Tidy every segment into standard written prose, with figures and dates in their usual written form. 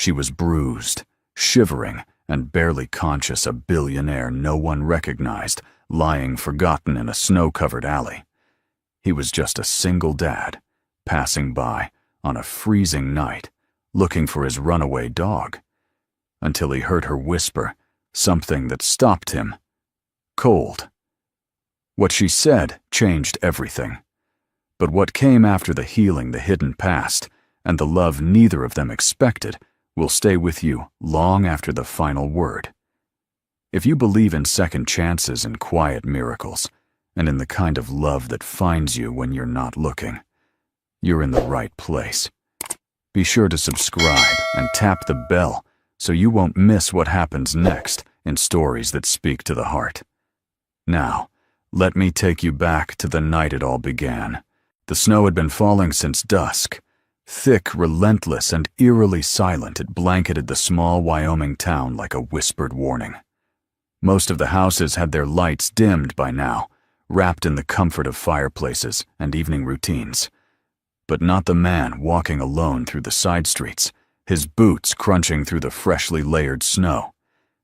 She was bruised, shivering, and barely conscious, a billionaire no one recognized, lying forgotten in a snow-covered alley. He was just a single dad, passing by on a freezing night, looking for his runaway dog, until he heard her whisper something that stopped him. Cold. What she said changed everything. But what came after the healing, the hidden past, and the love neither of them expected, will stay with you long after the final word. If you believe in second chances and quiet miracles, and in the kind of love that finds you when you're not looking, you're in the right place. Be sure to subscribe and tap the bell so you won't miss what happens next in stories that speak to the heart. Now, let me take you back to the night it all began. The snow had been falling since dusk. Thick, relentless, and eerily silent, it blanketed the small Wyoming town like a whispered warning. Most of the houses had their lights dimmed by now, wrapped in the comfort of fireplaces and evening routines. But not the man walking alone through the side streets, his boots crunching through the freshly layered snow,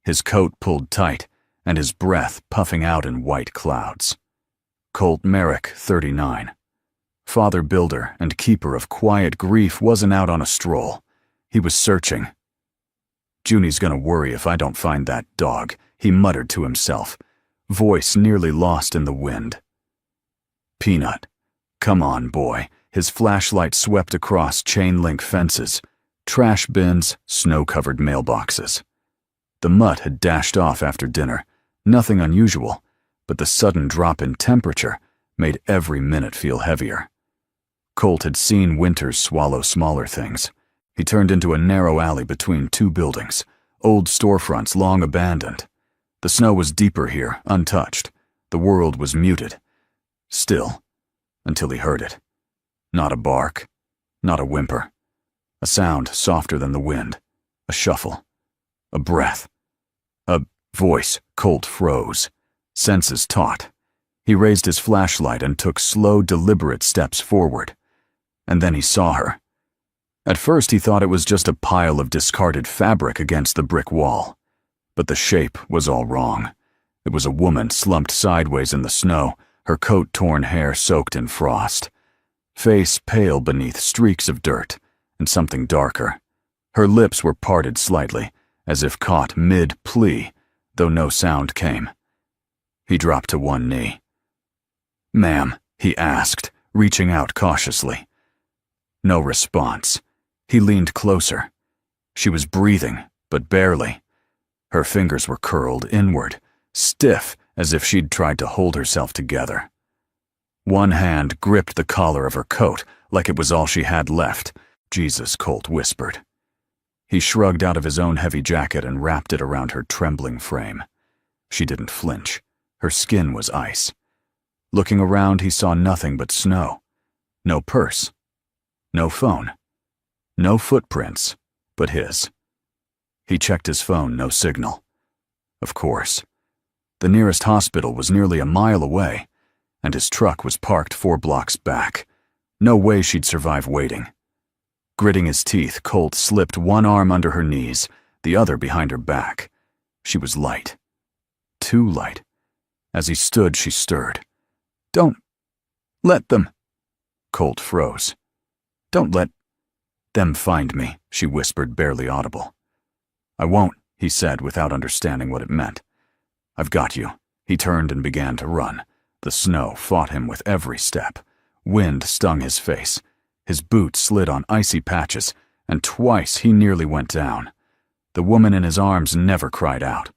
his coat pulled tight, and his breath puffing out in white clouds. Colt Merrick, 39. Father builder and keeper of quiet grief, wasn't out on a stroll. He was searching. "Junie's gonna worry if I don't find that dog," he muttered to himself, voice nearly lost in the wind. "Peanut, come on, boy." His flashlight swept across chain-link fences, trash bins, snow-covered mailboxes. The mutt had dashed off after dinner, nothing unusual, but the sudden drop in temperature made every minute feel heavier. Colt had seen winters swallow smaller things. He turned into a narrow alley between two buildings, old storefronts long abandoned. The snow was deeper here, untouched. The world was muted. Still, until he heard it. Not a bark, not a whimper. A sound softer than the wind. A shuffle. A breath. A voice. Colt froze, senses taut. He raised his flashlight and took slow, deliberate steps forward. And then he saw her. At first he thought it was just a pile of discarded fabric against the brick wall. But the shape was all wrong. It was a woman slumped sideways in the snow, her coat-torn hair soaked in frost. Face pale beneath streaks of dirt, and something darker. Her lips were parted slightly, as if caught mid-plea, though no sound came. He dropped to one knee. "Ma'am," he asked, reaching out cautiously. No response. He leaned closer. She was breathing, but barely. Her fingers were curled inward, stiff as if she'd tried to hold herself together. One hand gripped the collar of her coat like it was all she had left. "Jesus," Colt whispered. He shrugged out of his own heavy jacket and wrapped it around her trembling frame. She didn't flinch. Her skin was ice. Looking around, he saw nothing but snow. No purse. No phone. No footprints, but his. He checked his phone, no signal. Of course. The nearest hospital was nearly a mile away, and his truck was parked 4 blocks back. No way she'd survive waiting. Gritting his teeth, Colt slipped one arm under her knees, the other behind her back. She was light. Too light. As he stood, she stirred. "Don't let them." Colt froze. "Don't let them find me," she whispered, barely audible. "I won't," he said without understanding what it meant. "I've got you." He turned and began to run. The snow fought him with every step. Wind stung his face. His boots slid on icy patches, and twice he nearly went down. The woman in his arms never cried out.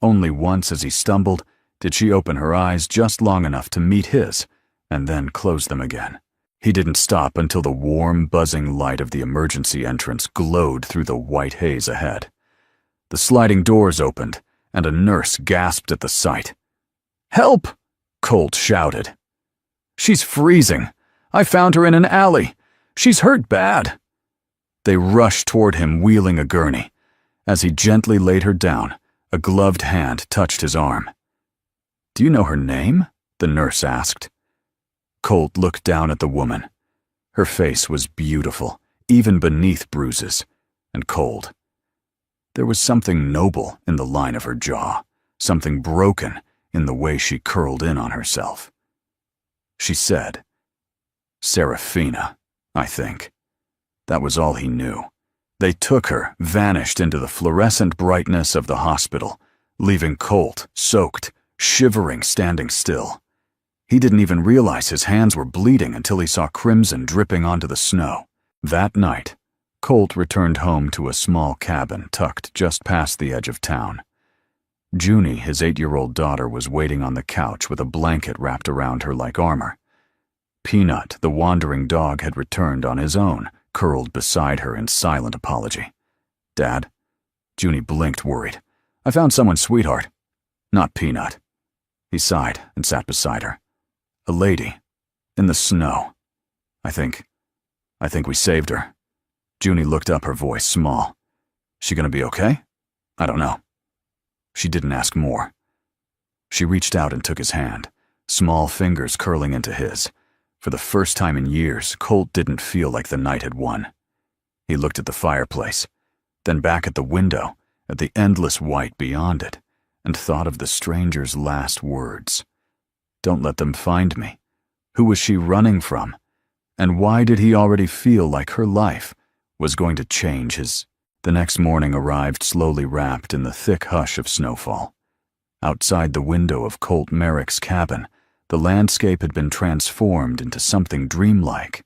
Only once as he stumbled did she open her eyes just long enough to meet his, and then close them again. He didn't stop until the warm, buzzing light of the emergency entrance glowed through the white haze ahead. The sliding doors opened, and a nurse gasped at the sight. "Help!" Colt shouted. "She's freezing. I found her in an alley. She's hurt bad." They rushed toward him, wheeling a gurney. As he gently laid her down, a gloved hand touched his arm. "Do you know her name?" the nurse asked. Colt looked down at the woman. Her face was beautiful, even beneath bruises, and cold. There was something noble in the line of her jaw, something broken in the way she curled in on herself. She said, "Serafina, I think." That was all he knew. They took her, vanished into the fluorescent brightness of the hospital, leaving Colt, soaked, shivering, standing still. He didn't even realize his hands were bleeding until he saw crimson dripping onto the snow. That night, Colt returned home to a small cabin tucked just past the edge of town. Junie, his 8-year-old daughter, was waiting on the couch with a blanket wrapped around her like armor. Peanut, the wandering dog, had returned on his own, curled beside her in silent apology. "Dad?" Junie blinked, worried. "I found someone, sweetheart." "Not Peanut." He sighed and sat beside her. "A lady. In the snow. I think we saved her." Junie looked up, her voice small. "She gonna be okay?" "I don't know." She didn't ask more. She reached out and took his hand, small fingers curling into his. For the first time in years, Colt didn't feel like the night had won. He looked at the fireplace, then back at the window, at the endless white beyond it, and thought of the stranger's last words. Don't let them find me. Who was she running from? And why did he already feel like her life was going to change his? The next morning arrived slowly wrapped in the thick hush of snowfall. Outside the window of Colt Merrick's cabin, the landscape had been transformed into something dreamlike,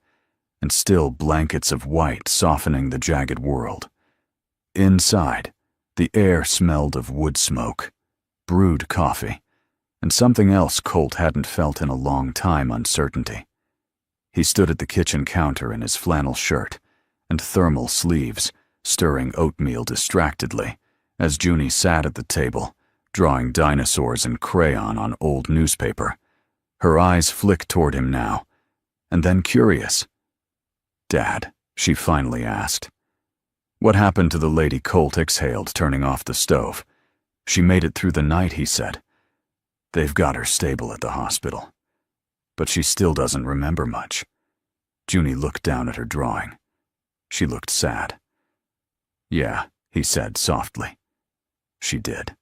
and still blankets of white softening the jagged world. Inside, the air smelled of wood smoke, brewed coffee, and something else Colt hadn't felt in a long time: uncertainty. He stood at the kitchen counter in his flannel shirt and thermal sleeves, stirring oatmeal distractedly, as Junie sat at the table, drawing dinosaurs in crayon on old newspaper. Her eyes flicked toward him now, and then curious. "Dad," she finally asked, "what happened to the lady?" Colt exhaled, turning off the stove. "She made it through the night," he said. "They've got her stable at the hospital. But she still doesn't remember much." Junie looked down at her drawing. She looked sad. "Yeah," he said softly. "She did."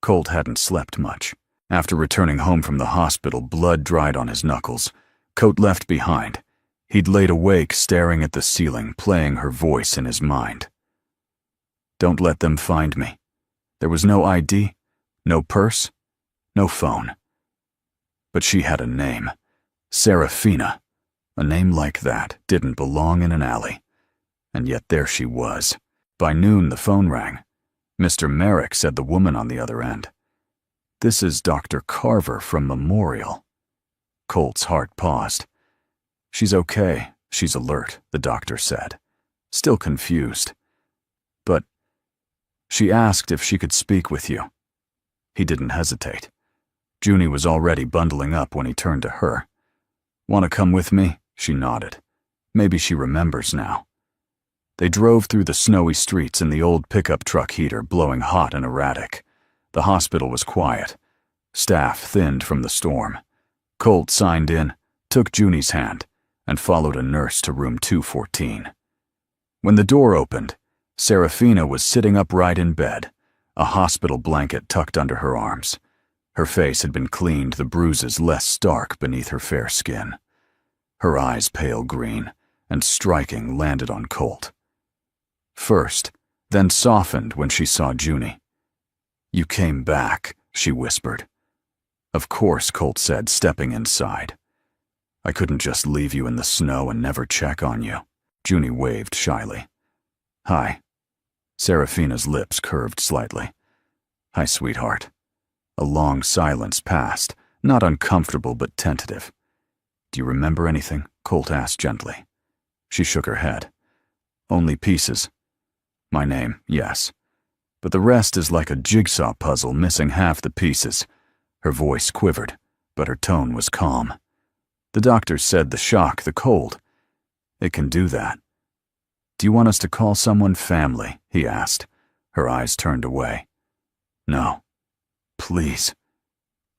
Colt hadn't slept much. After returning home from the hospital, blood dried on his knuckles, coat left behind. He'd laid awake staring at the ceiling, playing her voice in his mind. "Don't let them find me." There was no ID, no purse, no phone. But she had a name. Serafina. A name like that didn't belong in an alley. And yet there she was. By noon the phone rang. Mr. Merrick said the woman on the other end. "This is Dr. Carver from Memorial." Colt's heart paused. "She's okay. She's alert," the doctor said, still confused. "But she asked if she could speak with you." He didn't hesitate. Junie was already bundling up when he turned to her. "Want to come with me?" She nodded. Maybe she remembers now. They drove through the snowy streets in the old pickup truck heater blowing hot and erratic. The hospital was quiet. Staff thinned from the storm. Colt signed in, took Junie's hand, and followed a nurse to room 214. When the door opened, Serafina was sitting upright in bed, a hospital blanket tucked under her arms. Her face had been cleaned, the bruises less stark beneath her fair skin. Her eyes pale green, and striking, landed on Colt. First, then softened when she saw Junie. "You came back," she whispered. "Of course," Colt said, stepping inside. "I couldn't just leave you in the snow and never check on you." Junie waved shyly. "Hi." Serafina's lips curved slightly. "Hi, sweetheart." A long silence passed, not uncomfortable but tentative. "Do you remember anything?" Colt asked gently. She shook her head. "Only pieces. My name, yes. But the rest is like a jigsaw puzzle missing half the pieces." Her voice quivered, but her tone was calm. "The doctor said the shock, the cold. It can do that." "Do you want us to call someone family?" he asked. Her eyes turned away. "No. Please.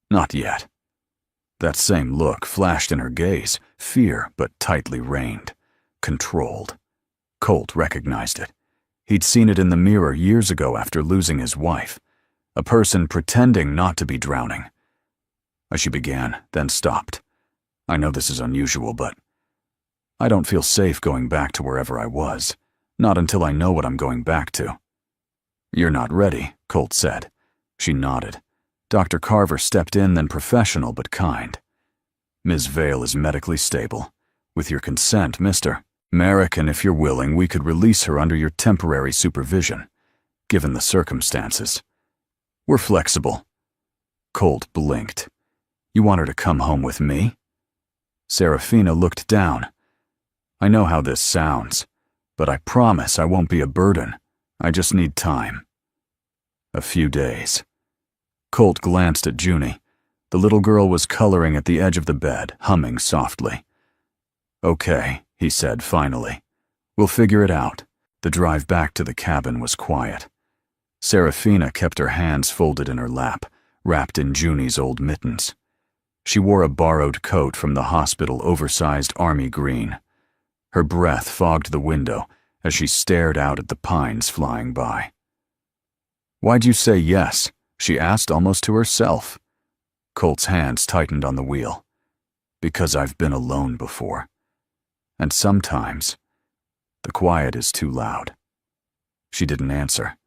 Not yet." That same look flashed in her gaze, fear but tightly reined, controlled. Colt recognized it. He'd seen it in the mirror years ago after losing his wife. A person pretending not to be drowning. She began, then stopped. I know this is unusual, but I don't feel safe going back to wherever I was. Not until I know what I'm going back to. You're not ready, Colt said. She nodded. Dr. Carver stepped in, then professional but kind. Ms. Vale is medically stable. With your consent, Mr. Merrick, and if you're willing, we could release her under your temporary supervision, given the circumstances. We're flexible. Colt blinked. You want her to come home with me? Serafina looked down. I know how this sounds, but I promise I won't be a burden. I just need time. A few days. Colt glanced at Junie. The little girl was coloring at the edge of the bed, humming softly. Okay, he said finally. We'll figure it out. The drive back to the cabin was quiet. Serafina kept her hands folded in her lap, wrapped in Junie's old mittens. She wore a borrowed coat from the hospital, oversized army green. Her breath fogged the window as she stared out at the pines flying by. Why'd you say yes? She asked almost to herself. Colt's hands tightened on the wheel. Because I've been alone before. And sometimes, the quiet is too loud. She didn't answer,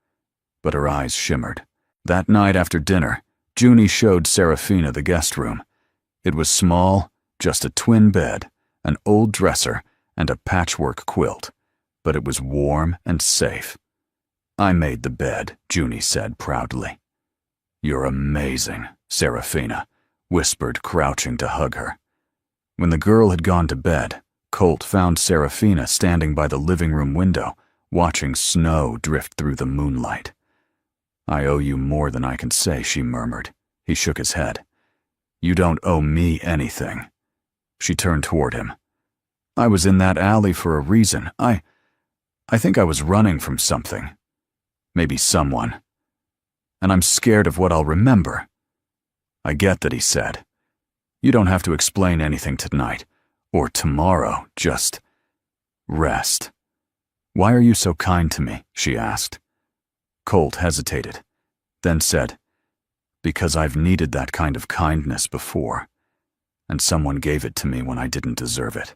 but her eyes shimmered. That night after dinner, Junie showed Serafina the guest room. It was small, just a twin bed, an old dresser, and a patchwork quilt, but it was warm and safe. I made the bed, Junie said proudly. You're amazing, Serafina whispered, crouching to hug her. When the girl had gone to bed, Colt found Serafina standing by the living room window, watching snow drift through the moonlight. I owe you more than I can say, she murmured. He shook his head. You don't owe me anything. She turned toward him. I was in that alley for a reason. I think I was running from something. Maybe someone. And I'm scared of what I'll remember. I get that, he said. You don't have to explain anything tonight, or tomorrow, just rest. Why are you so kind to me? She asked. Colt hesitated, then said, because I've needed that kind of kindness before, and someone gave it to me when I didn't deserve it.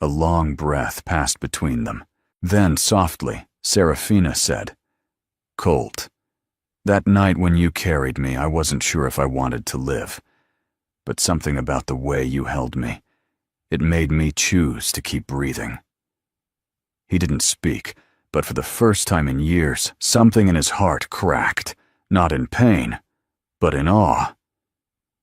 A long breath passed between them. Then, softly, Serafina said, Colt, that night when you carried me, I wasn't sure if I wanted to live, but something about the way you held me, it made me choose to keep breathing. He didn't speak, but for the first time in years, something in his heart cracked, not in pain, but in awe.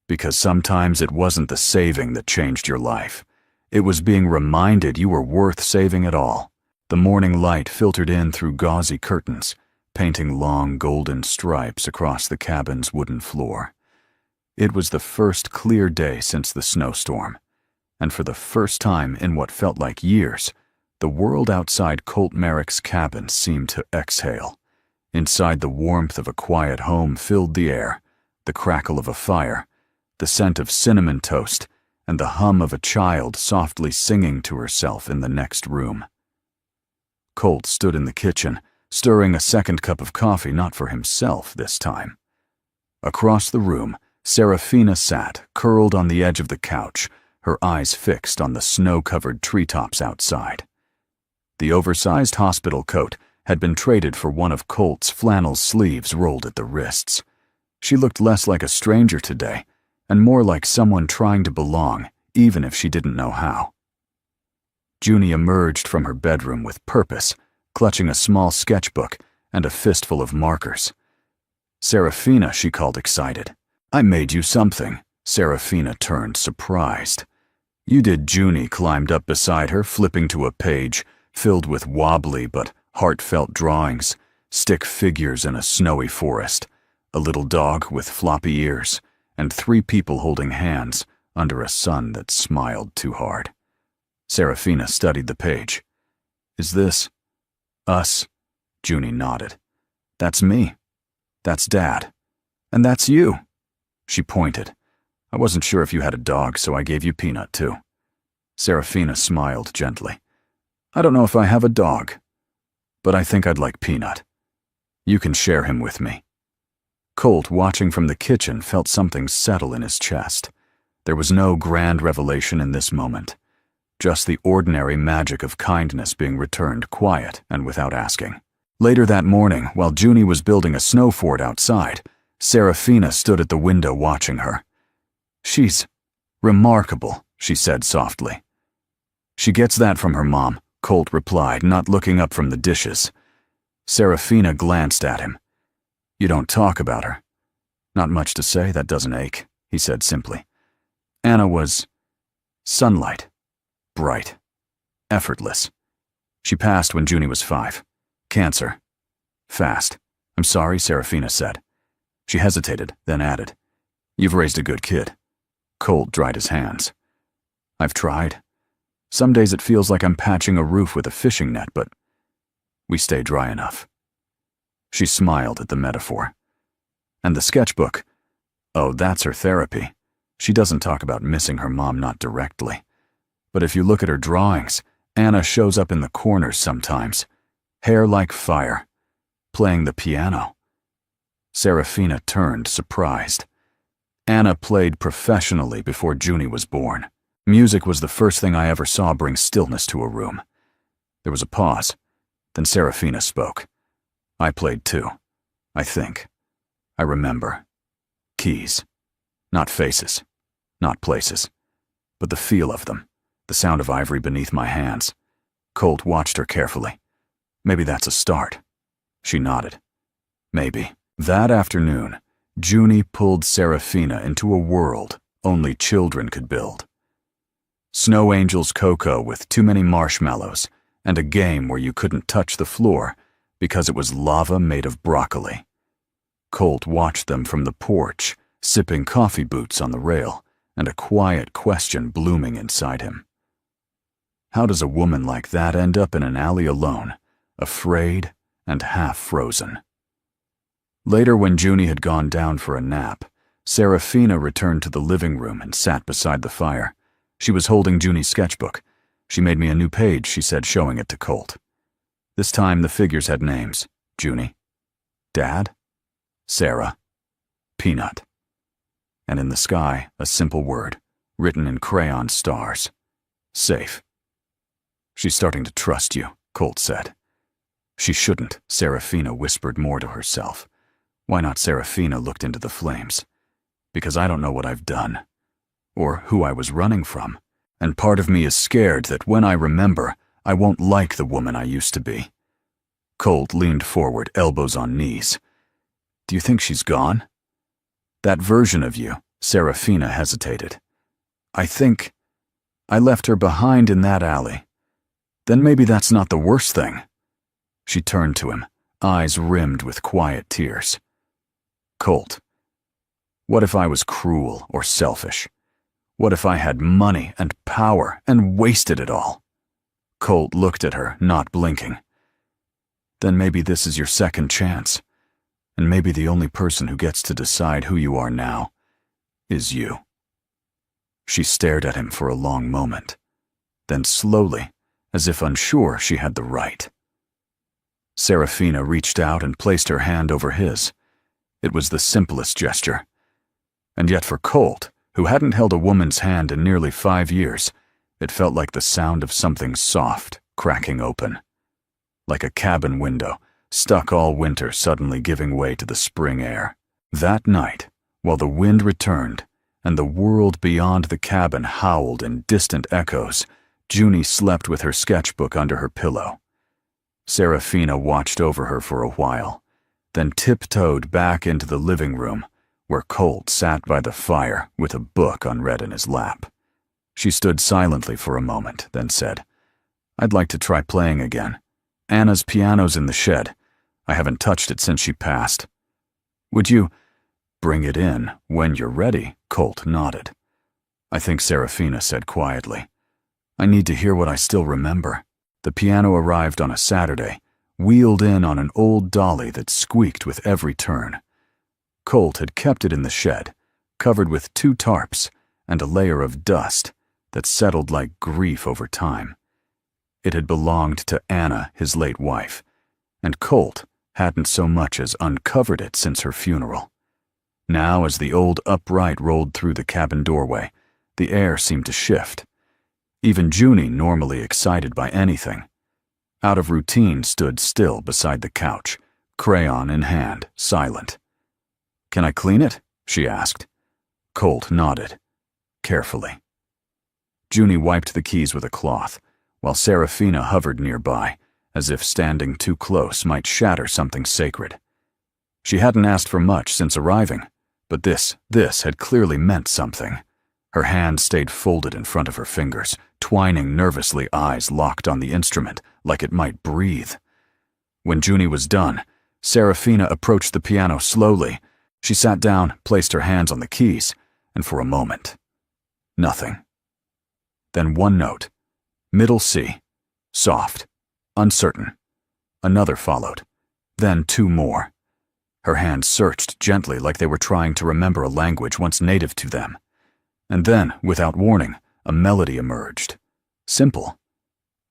Because sometimes it wasn't the saving that changed your life. It was being reminded you were worth saving at all. The morning light filtered in through gauzy curtains, painting long golden stripes across the cabin's wooden floor. It was the first clear day since the snowstorm, and for the first time in what felt like years, the world outside Colt Merrick's cabin seemed to exhale. Inside, the warmth of a quiet home filled the air, the crackle of a fire, the scent of cinnamon toast, and the hum of a child softly singing to herself in the next room. Colt stood in the kitchen, stirring a second cup of coffee, not for himself this time. Across the room, Serafina sat, curled on the edge of the couch, her eyes fixed on the snow-covered treetops outside. The oversized hospital coat had been traded for one of Colt's flannel sleeves rolled at the wrists. She looked less like a stranger today, and more like someone trying to belong, even if she didn't know how. Junie emerged from her bedroom with purpose, clutching a small sketchbook and a fistful of markers. Serafina, she called, excited. I made you something. Serafina turned, surprised. You did. Junie climbed up beside her, flipping to a page filled with wobbly but heartfelt drawings, stick figures in a snowy forest, a little dog with floppy ears, and 3 people holding hands under a sun that smiled too hard. Serafina studied the page. Is this us? Junie nodded. That's me. That's Dad. And that's you. She pointed. I wasn't sure if you had a dog, so I gave you Peanut, too. Serafina smiled gently. I don't know if I have a dog. but I think I'd like Peanut. You can share him with me." Colt, watching from the kitchen, felt something settle in his chest. There was no grand revelation in this moment, just the ordinary magic of kindness being returned quiet and without asking. Later that morning, while Junie was building a snow fort outside, Serafina stood at the window watching her. "She's remarkable," she said softly. "She gets that from her mom," Colt replied, not looking up from the dishes. Serafina glanced at him. "You don't talk about her." "Not much to say, that doesn't ache," he said simply. "Anna was sunlight, bright, effortless. She passed when Junie was 5. Cancer. Fast." "I'm sorry," Serafina said. She hesitated, then added, "You've raised a good kid." Colt dried his hands. "I've tried. Some days it feels like I'm patching a roof with a fishing net, but we stay dry enough." She smiled at the metaphor. "And the sketchbook? Oh, that's her therapy. She doesn't talk about missing her mom, not directly. But if you look at her drawings, Anna shows up in the corners sometimes. Hair like fire. Playing the piano." Serafina turned, surprised. "Anna played professionally before Junie was born. Music was the first thing I ever saw bring stillness to a room." There was a pause. Then Serafina spoke. "I played too. I think. I remember. Keys. Not faces. Not places. But the feel of them. The sound of ivory beneath my hands." Colt watched her carefully. "Maybe that's a start." She nodded. "Maybe." That afternoon, Junie pulled Serafina into a world only children could build. Snow Angel's cocoa with too many marshmallows, and a game where you couldn't touch the floor because it was lava made of broccoli. Colt watched them from the porch, sipping coffee boots on the rail, and a quiet question blooming inside him. How does a woman like that end up in an alley alone, afraid and half frozen? Later, when Junie had gone down for a nap, Serafina returned to the living room and sat beside the fire. She was holding Junie's sketchbook. "She made me a new page," she said, showing it to Colt. This time the figures had names. Junie, Dad, Sarah, Peanut. And in the sky, a simple word, written in crayon stars. Safe. "She's starting to trust you," Colt said. "She shouldn't," Serafina whispered more to herself. Why not? Serafina looked into the flames. "Because I don't know what I've done, or who I was running from, and part of me is scared that when I remember, I won't like the woman I used to be." Colt leaned forward, elbows on knees. "Do you think she's gone?" "That version of you," Serafina hesitated. "I think I left her behind in that alley. Then maybe that's not the worst thing." She turned to him, eyes rimmed with quiet tears. "Colt, what if I was cruel or selfish? What if I had money and power and wasted it all?" Colt looked at her, not blinking. "Then maybe this is your second chance, and maybe the only person who gets to decide who you are now is you." She stared at him for a long moment, then slowly, as if unsure she had the right. Serafina reached out and placed her hand over his. It was the simplest gesture. And yet for Colt, who hadn't held a woman's hand in nearly 5 years, it felt like the sound of something soft cracking open. Like a cabin window, stuck all winter suddenly giving way to the spring air. That night, while the wind returned and the world beyond the cabin howled in distant echoes, Junie slept with her sketchbook under her pillow. Serafina watched over her for a while, then tiptoed back into the living room, where Colt sat by the fire with a book unread in his lap. She stood silently for a moment, then said, "I'd like to try playing again. Anna's piano's in the shed. I haven't touched it since she passed." "Would you bring it in when you're ready?" Colt nodded. "I think," Serafina said quietly. "I need to hear what I still remember." The piano arrived on a Saturday, wheeled in on an old dolly that squeaked with every turn. Colt had kept it in the shed, covered with 2 tarps and a layer of dust that settled like grief over time. It had belonged to Anna, his late wife, and Colt hadn't so much as uncovered it since her funeral. Now, as the old upright rolled through the cabin doorway, the air seemed to shift. Even Junie, normally excited by anything, out of routine, stood still beside the couch, crayon in hand, silent. "Can I clean it?" she asked. Colt nodded, carefully. Junie wiped the keys with a cloth, while Serafina hovered nearby, as if standing too close might shatter something sacred. She hadn't asked for much since arriving, but this had clearly meant something. Her hand stayed folded in front of her fingers, twining nervously, eyes locked on the instrument, like it might breathe. When Junie was done, Serafina approached the piano slowly. She sat down, placed her hands on the keys, and for a moment, nothing. Then one note, middle C, soft, uncertain. Another followed, then two more. Her hands searched gently like they were trying to remember a language once native to them. And then, without warning, a melody emerged. Simple,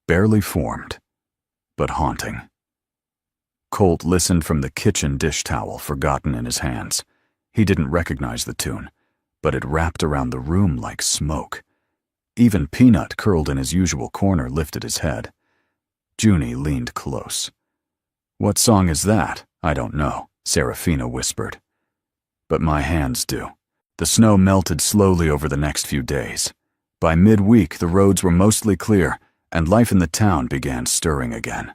barely formed, but haunting. Colt listened from the kitchen dish towel forgotten in his hands. He didn't recognize the tune, but it wrapped around the room like smoke. Even Peanut, curled in his usual corner, lifted his head. Junie leaned close. "What song is that?" "I don't know," Serafina whispered. "But my hands do." The snow melted slowly over the next few days. By midweek, the roads were mostly clear, and life in the town began stirring again.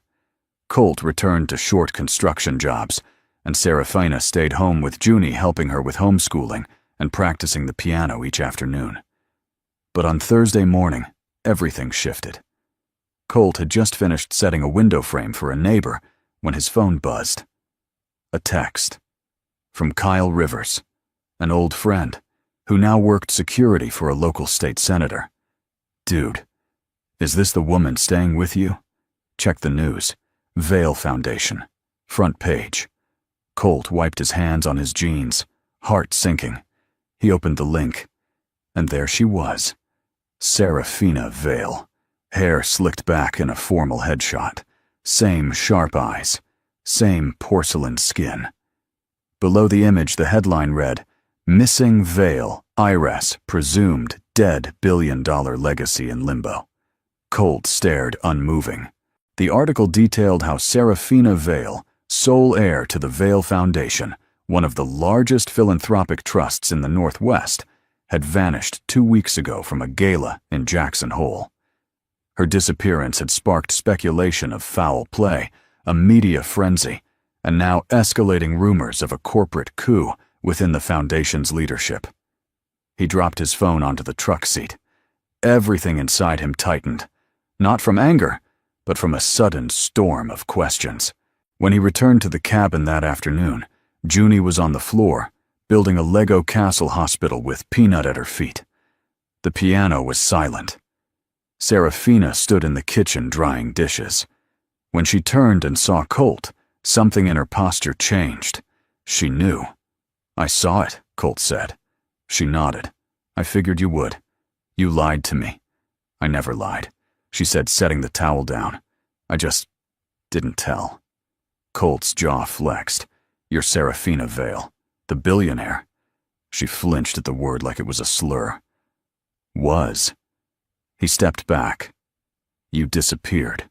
Colt returned to short construction jobs, and Serafina stayed home with Junie, helping her with homeschooling and practicing the piano each afternoon. But on Thursday morning, everything shifted. Colt had just finished setting a window frame for a neighbor when his phone buzzed. A text from Kyle Rivers, an old friend who now worked security for a local state senator. "Dude, is this the woman staying with you? Check the news. Vail Foundation. Front page." Colt wiped his hands on his jeans, heart sinking. He opened the link, and there she was. Serafina Vail, hair slicked back in a formal headshot, same sharp eyes, same porcelain skin. Below the image, the headline read, "Missing Vail, IRS presumed dead $1 billion legacy in limbo." Colt stared unmoving. The article detailed how Serafina Vail, sole heir to the Vail Foundation, one of the largest philanthropic trusts in the Northwest, had vanished 2 weeks ago from a gala in Jackson Hole. Her disappearance had sparked speculation of foul play, a media frenzy, and now escalating rumors of a corporate coup within the foundation's leadership. He dropped his phone onto the truck seat. Everything inside him tightened, not from anger, but from a sudden storm of questions. When he returned to the cabin that afternoon, Junie was on the floor, building a Lego castle hospital with Peanut at her feet. The piano was silent. Serafina stood in the kitchen drying dishes. When she turned and saw Colt, something in her posture changed. She knew. "I saw it," Colt said. She nodded. "I figured you would. You lied to me." "I never lied," she said, setting the towel down. "I just didn't tell." Colt's jaw flexed. "You're Serafina Vail, the billionaire." She flinched at the word like it was a slur. "Was." He stepped back. "You disappeared.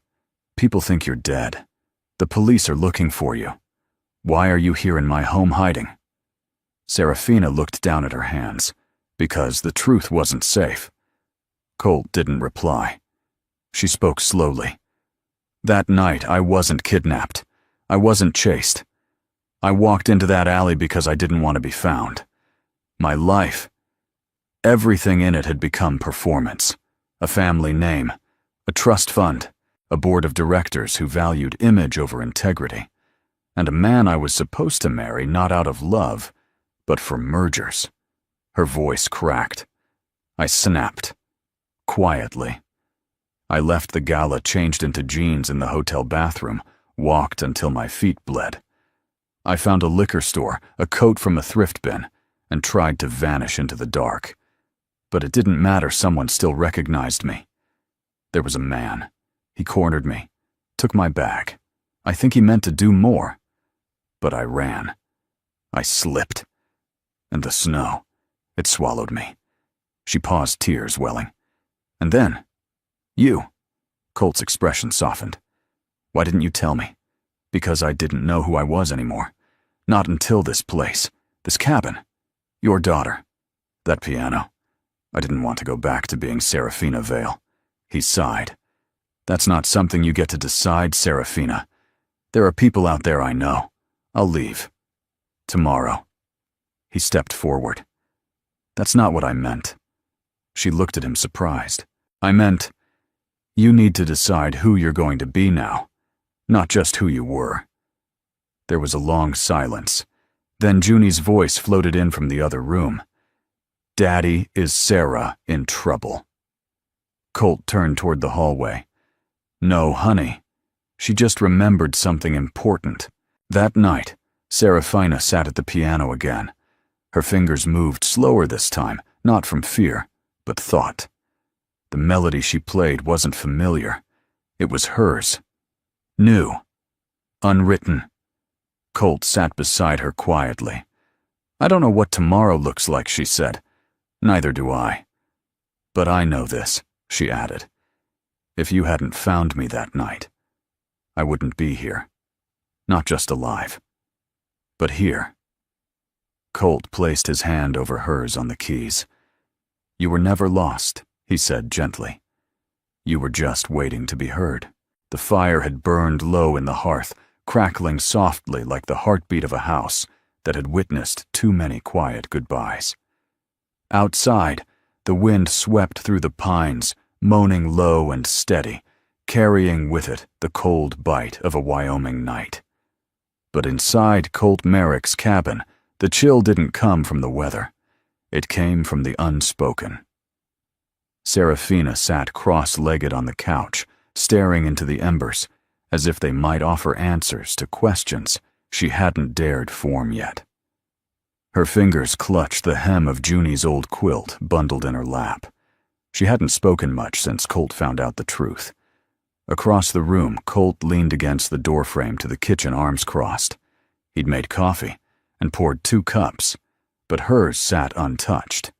People think you're dead. The police are looking for you. Why are you here in my home hiding?" Serafina looked down at her hands, because the truth wasn't safe. Colt didn't reply. She spoke slowly. "That night, I wasn't kidnapped. I wasn't chased. I walked into that alley because I didn't want to be found. My life, everything in it had become performance. A family name, a trust fund, a board of directors who valued image over integrity, and a man I was supposed to marry not out of love, but for mergers." Her voice cracked. I snapped. Quietly. I left the gala changed into jeans in the hotel bathroom, walked until my feet bled. I found a liquor store, a coat from a thrift bin, and tried to vanish into the dark. But it didn't matter, someone still recognized me. There was a man. He cornered me, took my bag. I think he meant to do more. But I ran. I slipped. And the snow, it swallowed me. She paused, tears welling. And then, you. Colt's expression softened. Why didn't you tell me? Because I didn't know who I was anymore. Not until this place, this cabin. Your daughter. That piano. I didn't want to go back to being Serafina Vale. He sighed. That's not something you get to decide, Serafina. There are people out there I know. I'll leave. Tomorrow. He stepped forward. That's not what I meant. She looked at him surprised. I meant, you need to decide who you're going to be now, not just who you were. There was a long silence. Then Junie's voice floated in from the other room. Daddy, is Sarah in trouble? Colt turned toward the hallway. No, honey. She just remembered something important. That night, Serafina sat at the piano again. Her fingers moved slower this time, not from fear, but thought. The melody she played wasn't familiar. It was hers. New. Unwritten. Colt sat beside her quietly. I don't know what tomorrow looks like, she said. Neither do I. But I know this, she added. If you hadn't found me that night, I wouldn't be here. Not just alive, but here. Colt placed his hand over hers on the keys. You were never lost, he said gently. You were just waiting to be heard. The fire had burned low in the hearth, crackling softly like the heartbeat of a house that had witnessed too many quiet goodbyes. Outside, the wind swept through the pines, moaning low and steady, carrying with it the cold bite of a Wyoming night. But inside Colt Merrick's cabin, the chill didn't come from the weather. It came from the unspoken. Serafina sat cross-legged on the couch, staring into the embers, as if they might offer answers to questions she hadn't dared form yet. Her fingers clutched the hem of Junie's old quilt bundled in her lap. She hadn't spoken much since Colt found out the truth. Across the room, Colt leaned against the doorframe to the kitchen, arms crossed. He'd made coffee and poured 2 cups, but hers sat untouched.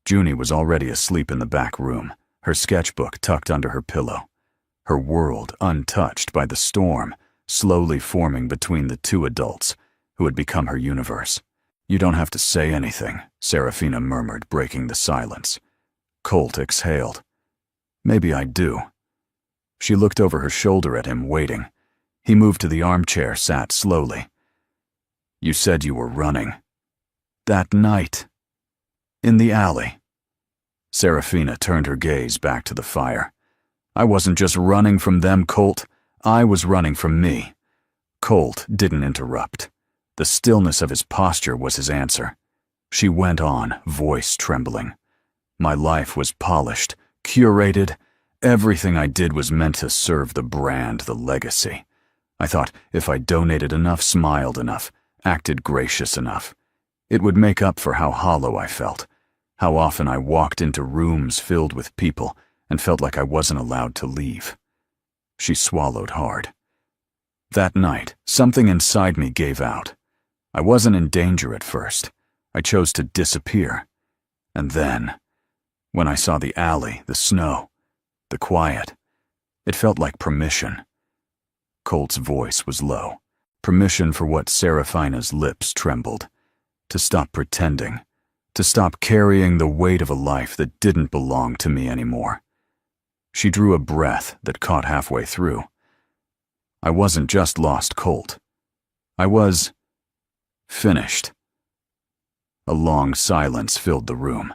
Junie was already asleep in the back room, her sketchbook tucked under her pillow, her world untouched by the storm slowly forming between the 2 adults who had become her universe. You don't have to say anything, Serafina murmured, breaking the silence. Colt exhaled. Maybe I do. She looked over her shoulder at him, waiting. He moved to the armchair, sat slowly. You said you were running. That night. In the alley. Serafina turned her gaze back to the fire. I wasn't just running from them, Colt. I was running from me. Colt didn't interrupt. The stillness of his posture was his answer. She went on, voice trembling. My life was polished, curated. Everything I did was meant to serve the brand, the legacy. I thought if I donated enough, smiled enough, acted gracious enough, it would make up for how hollow I felt, how often I walked into rooms filled with people and felt like I wasn't allowed to leave. She swallowed hard. That night, something inside me gave out. I wasn't in danger at first. I chose to disappear. And then, when I saw the alley, the snow, the quiet, it felt like permission. Colt's voice was low. Permission for what Serafina's lips trembled. To stop pretending. To stop carrying the weight of a life that didn't belong to me anymore. She drew a breath that caught halfway through. I wasn't just lost, Colt. I was finished. A long silence filled the room.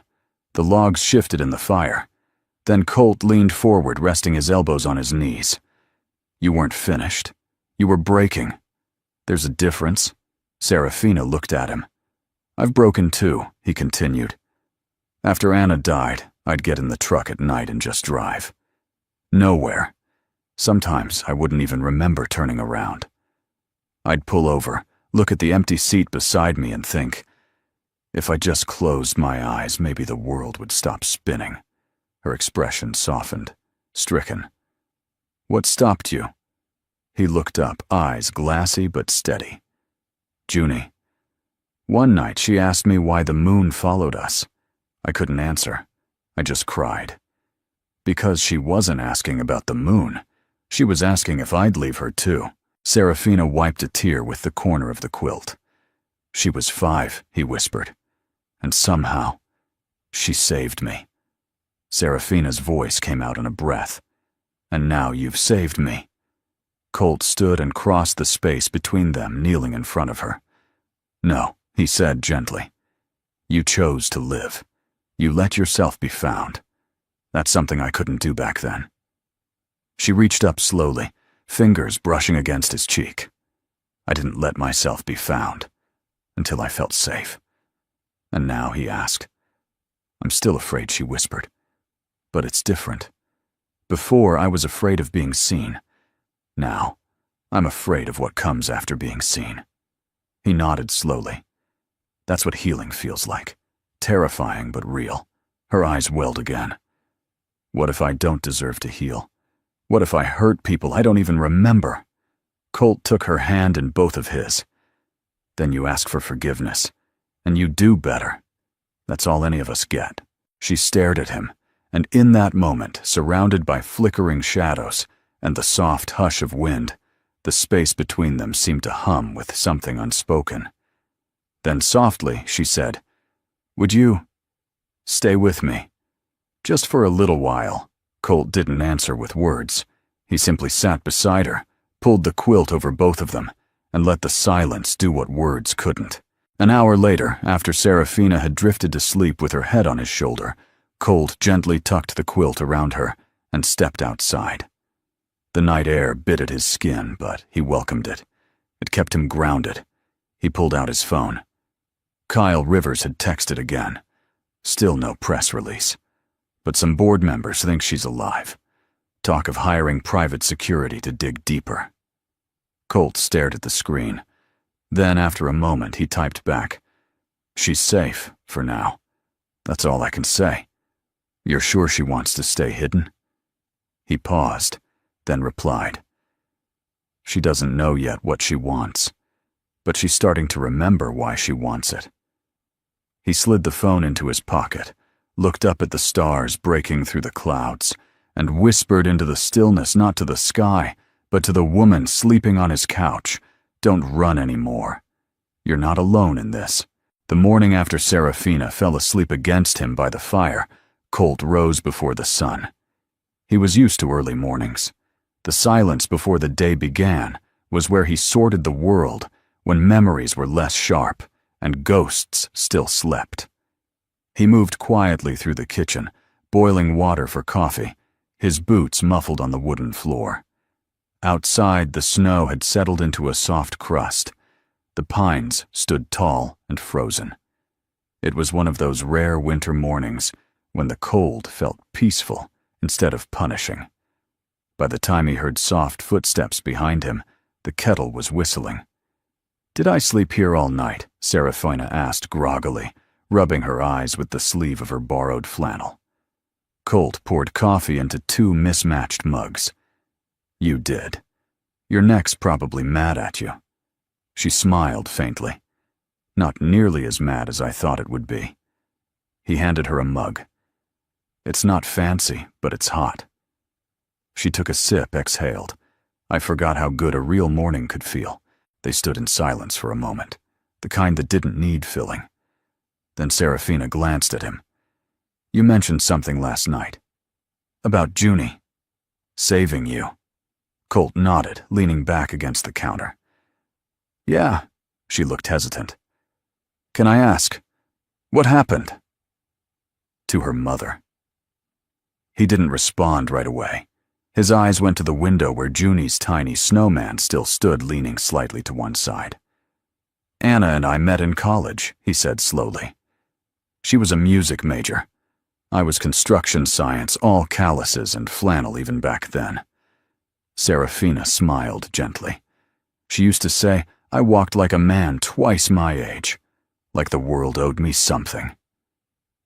The logs shifted in the fire. Then Colt leaned forward, resting his elbows on his knees. You weren't finished. You were breaking. There's a difference. Serafina looked at him. I've broken too, he continued. After Anna died, I'd get in the truck at night and just drive. Nowhere. Sometimes I wouldn't even remember turning around. I'd pull over, look at the empty seat beside me and think, if I just closed my eyes, maybe the world would stop spinning. Her expression softened, stricken. What stopped you? He looked up, eyes glassy but steady. Junie. One night she asked me why the moon followed us. I couldn't answer. I just cried. Because she wasn't asking about the moon. She was asking if I'd leave her too. Serafina wiped a tear with the corner of the quilt. She was 5, he whispered. And somehow, she saved me. Serafina's voice came out in a breath. And now you've saved me. Colt stood and crossed the space between them, kneeling in front of her. No, he said gently. You chose to live. You let yourself be found. That's something I couldn't do back then. She reached up slowly, fingers brushing against his cheek. I didn't let myself be found, until I felt safe. And now, he asked. I'm still afraid, she whispered. But it's different. Before, I was afraid of being seen. Now, I'm afraid of what comes after being seen. He nodded slowly. That's what healing feels like. Terrifying but real. Her eyes welled again. What if I don't deserve to heal? What if I hurt people I don't even remember? Colt took her hand in both of his. Then you ask for forgiveness. And you do better. That's all any of us get. She stared at him, and in that moment, surrounded by flickering shadows and the soft hush of wind, the space between them seemed to hum with something unspoken. Then softly, she said, Would you stay with me? Just for a little while. Colt didn't answer with words. He simply sat beside her, pulled the quilt over both of them, and let the silence do what words couldn't. An hour later, after Serafina had drifted to sleep with her head on his shoulder, Colt gently tucked the quilt around her and stepped outside. The night air bit at his skin, but he welcomed it. It kept him grounded. He pulled out his phone. Kyle Rivers had texted again. Still no press release. But some board members think she's alive. Talk of hiring private security to dig deeper. Colt stared at the screen. Then, after a moment, he typed back, She's safe, for now. That's all I can say. You're sure she wants to stay hidden? He paused, then replied, She doesn't know yet what she wants, but she's starting to remember why she wants it. He slid the phone into his pocket, looked up at the stars breaking through the clouds, and whispered into the stillness, not to the sky, but to the woman sleeping on his couch, Don't run anymore. You're not alone in this. The morning after Serafina fell asleep against him by the fire, Colt rose before the sun. He was used to early mornings. The silence before the day began was where he sorted the world, when memories were less sharp and ghosts still slept. He moved quietly through the kitchen, boiling water for coffee, his boots muffled on the wooden floor. Outside, the snow had settled into a soft crust. The pines stood tall and frozen. It was one of those rare winter mornings when the cold felt peaceful instead of punishing. By the time he heard soft footsteps behind him, the kettle was whistling. Did I sleep here all night? Serafina asked groggily, rubbing her eyes with the sleeve of her borrowed flannel. Colt poured coffee into 2 mismatched mugs. You did. Your neck's probably mad at you. She smiled faintly. Not nearly as mad as I thought it would be. He handed her a mug. It's not fancy, but it's hot. She took a sip, exhaled. I forgot how good a real morning could feel. They stood in silence for a moment, the kind that didn't need filling. Then Serafina glanced at him. You mentioned something last night. About Junie. Saving you. Colt nodded, leaning back against the counter. Yeah, she looked hesitant. Can I ask, what happened? To her mother. He didn't respond right away. His eyes went to the window where Junie's tiny snowman still stood leaning slightly to one side. Anna and I met in college, he said slowly. She was a music major. I was construction science, all calluses and flannel even back then. Serafina smiled gently. She used to say, I walked like a man twice my age, like the world owed me something.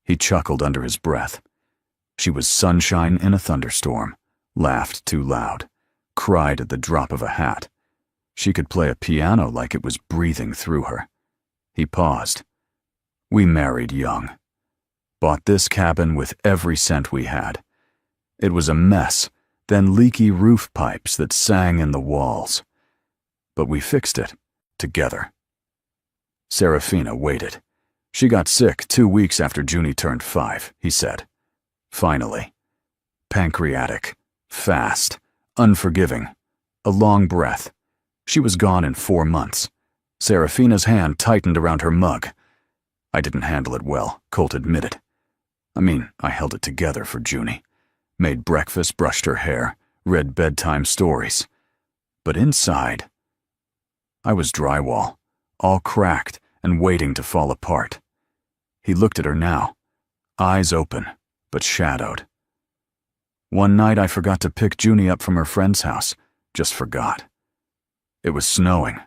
He chuckled under his breath. She was sunshine in a thunderstorm, laughed too loud. cried at the drop of a hat. She could play a piano like it was breathing through her. He paused. We married young. Bought this cabin with every cent we had. It was a mess, then leaky roof pipes that sang in the walls. But we fixed it, together. Serafina waited. She got sick 2 weeks after Junie turned 5, he said. Finally. Pancreatic, fast, unforgiving, a long breath. She was gone in 4 months. Serafina's hand tightened around her mug. I didn't handle it well, Colt admitted. I held it together for Junie. Made breakfast, brushed her hair, read bedtime stories. But inside, I was drywall, all cracked and waiting to fall apart. He looked at her now, eyes open, but shadowed. One night I forgot to pick Junie up from her friend's house, just forgot. It was snowing.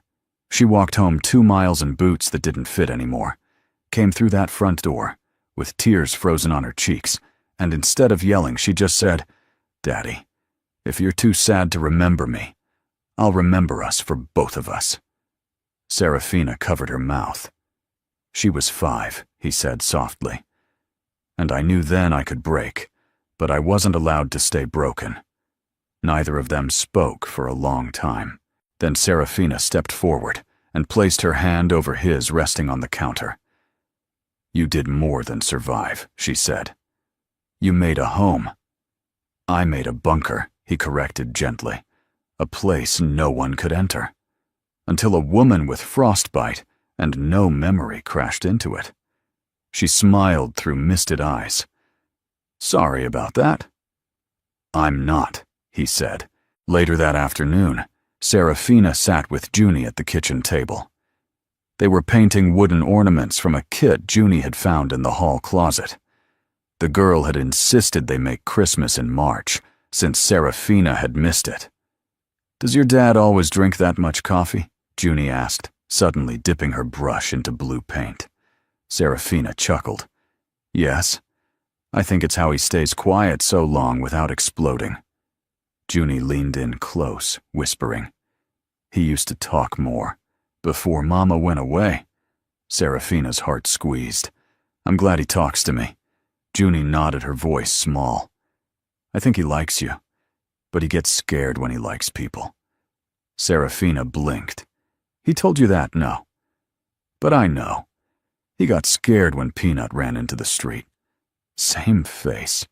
She walked home 2 miles in boots that didn't fit anymore, came through that front door, with tears frozen on her cheeks, and instead of yelling, she just said, Daddy, if you're too sad to remember me, I'll remember us for both of us. Serafina covered her mouth. She was 5, he said softly. And I knew then I could break, but I wasn't allowed to stay broken. Neither of them spoke for a long time. Then Serafina stepped forward and placed her hand over his, resting on the counter. You did more than survive, she said. You made a home. I made a bunker, he corrected gently. A place no one could enter. Until a woman with frostbite and no memory crashed into it. She smiled through misted eyes. Sorry about that. I'm not, he said. Later that afternoon, Serafina sat with Junie at the kitchen table. They were painting wooden ornaments from a kit Junie had found in the hall closet. The girl had insisted they make Christmas in March, since Serafina had missed it. Does your dad always drink that much coffee? Junie asked, suddenly dipping her brush into blue paint. Serafina chuckled. Yes. I think it's how he stays quiet so long without exploding. Junie leaned in close, whispering. He used to talk more. Before Mama went away. Serafina's heart squeezed. I'm glad he talks to me. Junie nodded, her voice small. I think he likes you, but he gets scared when he likes people. Serafina blinked. He told you that, no? But I know. He got scared when Peanut ran into the street. Same face.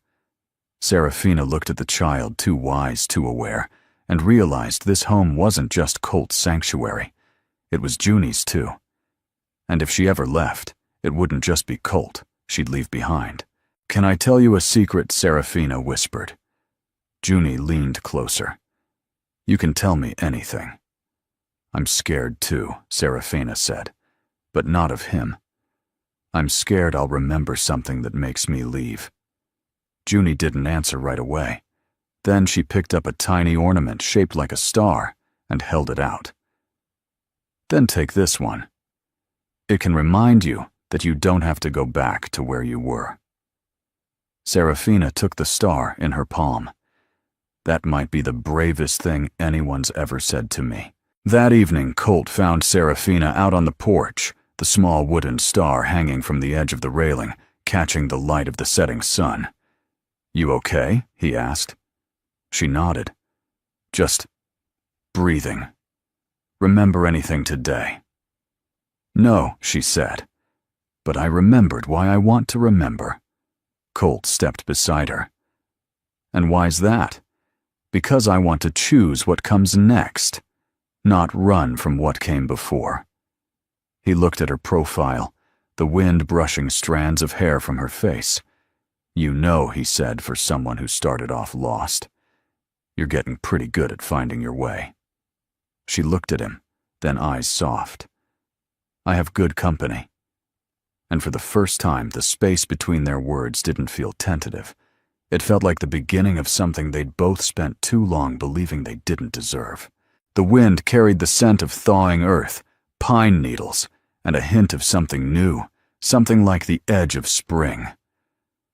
Serafina looked at the child, too wise, too aware, and realized this home wasn't just Colt's sanctuary. It was Junie's, too. And if she ever left, it wouldn't just be Colt she'd leave behind. Can I tell you a secret? Serafina whispered. Junie leaned closer. You can tell me anything. I'm scared, too, Serafina said, but not of him. I'm scared I'll remember something that makes me leave. Junie didn't answer right away. Then she picked up a tiny ornament shaped like a star and held it out. Then take this one. It can remind you that you don't have to go back to where you were. Serafina took the star in her palm. That might be the bravest thing anyone's ever said to me. That evening, Colt found Serafina out on the porch, the small wooden star hanging from the edge of the railing, catching the light of the setting sun. You okay? He asked. She nodded. Just breathing. Remember anything today? No, she said. But I remembered why I want to remember. Colt stepped beside her. And why's that? Because I want to choose what comes next, not run from what came before. He looked at her profile, the wind brushing strands of hair from her face. You know, he said, for someone who started off lost. You're getting pretty good at finding your way. She looked at him, then eyes soft. I have good company. And for the first time, the space between their words didn't feel tentative. It felt like the beginning of something they'd both spent too long believing they didn't deserve. The wind carried the scent of thawing earth, pine needles, and a hint of something new, something like the edge of spring.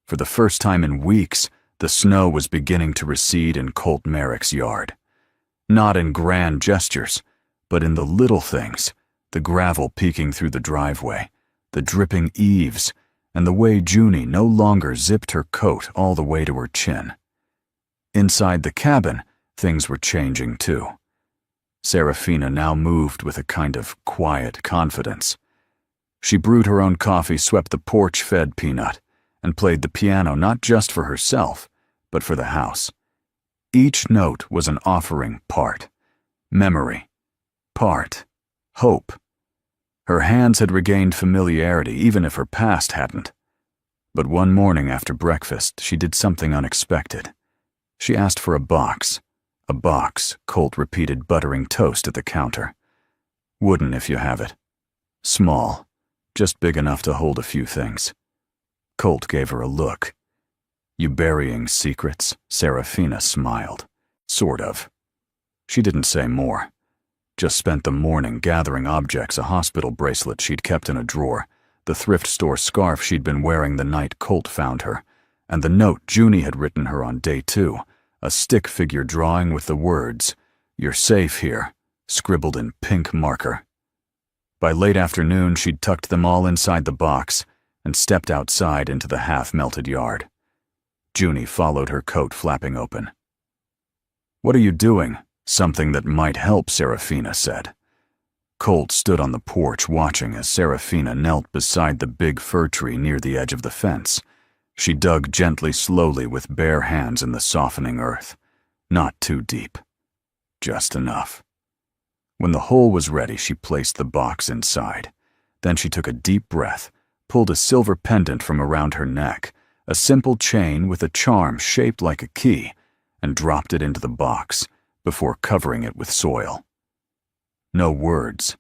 For the first time in weeks, the snow was beginning to recede in Colt Merrick's yard. Not in grand gestures, but in the little things, the gravel peeking through the driveway, the dripping eaves, and the way Junie no longer zipped her coat all the way to her chin. Inside the cabin, things were changing too. Serafina now moved with a kind of quiet confidence. She brewed her own coffee, swept the porch, fed Peanut, and played the piano not just for herself, but for the house. Each note was an offering part, memory, part, hope. Her hands had regained familiarity, even if her past hadn't. But one morning after breakfast, she did something unexpected. She asked for a box, Colt repeated, buttering toast at the counter. Wooden if you have it. Small, just big enough to hold a few things. Colt gave her a look. You burying secrets? Serafina smiled. Sort of. She didn't say more. Just spent the morning gathering objects, a hospital bracelet she'd kept in a drawer, the thrift store scarf she'd been wearing the night Colt found her, and the note Junie had written her on day 2, a stick figure drawing with the words, "You're safe here," scribbled in pink marker. By late afternoon, she'd tucked them all inside the box and stepped outside into the half-melted yard. Junie followed, her coat flapping open. "What are you doing?" "Something that might help," Serafina said. Colt stood on the porch watching as Serafina knelt beside the big fir tree near the edge of the fence. She dug gently, slowly, with bare hands in the softening earth. Not too deep. Just enough. When the hole was ready, she placed the box inside. Then she took a deep breath, pulled a silver pendant from around her neck, a simple chain with a charm shaped like a key, and dropped it into the box before covering it with soil. No words.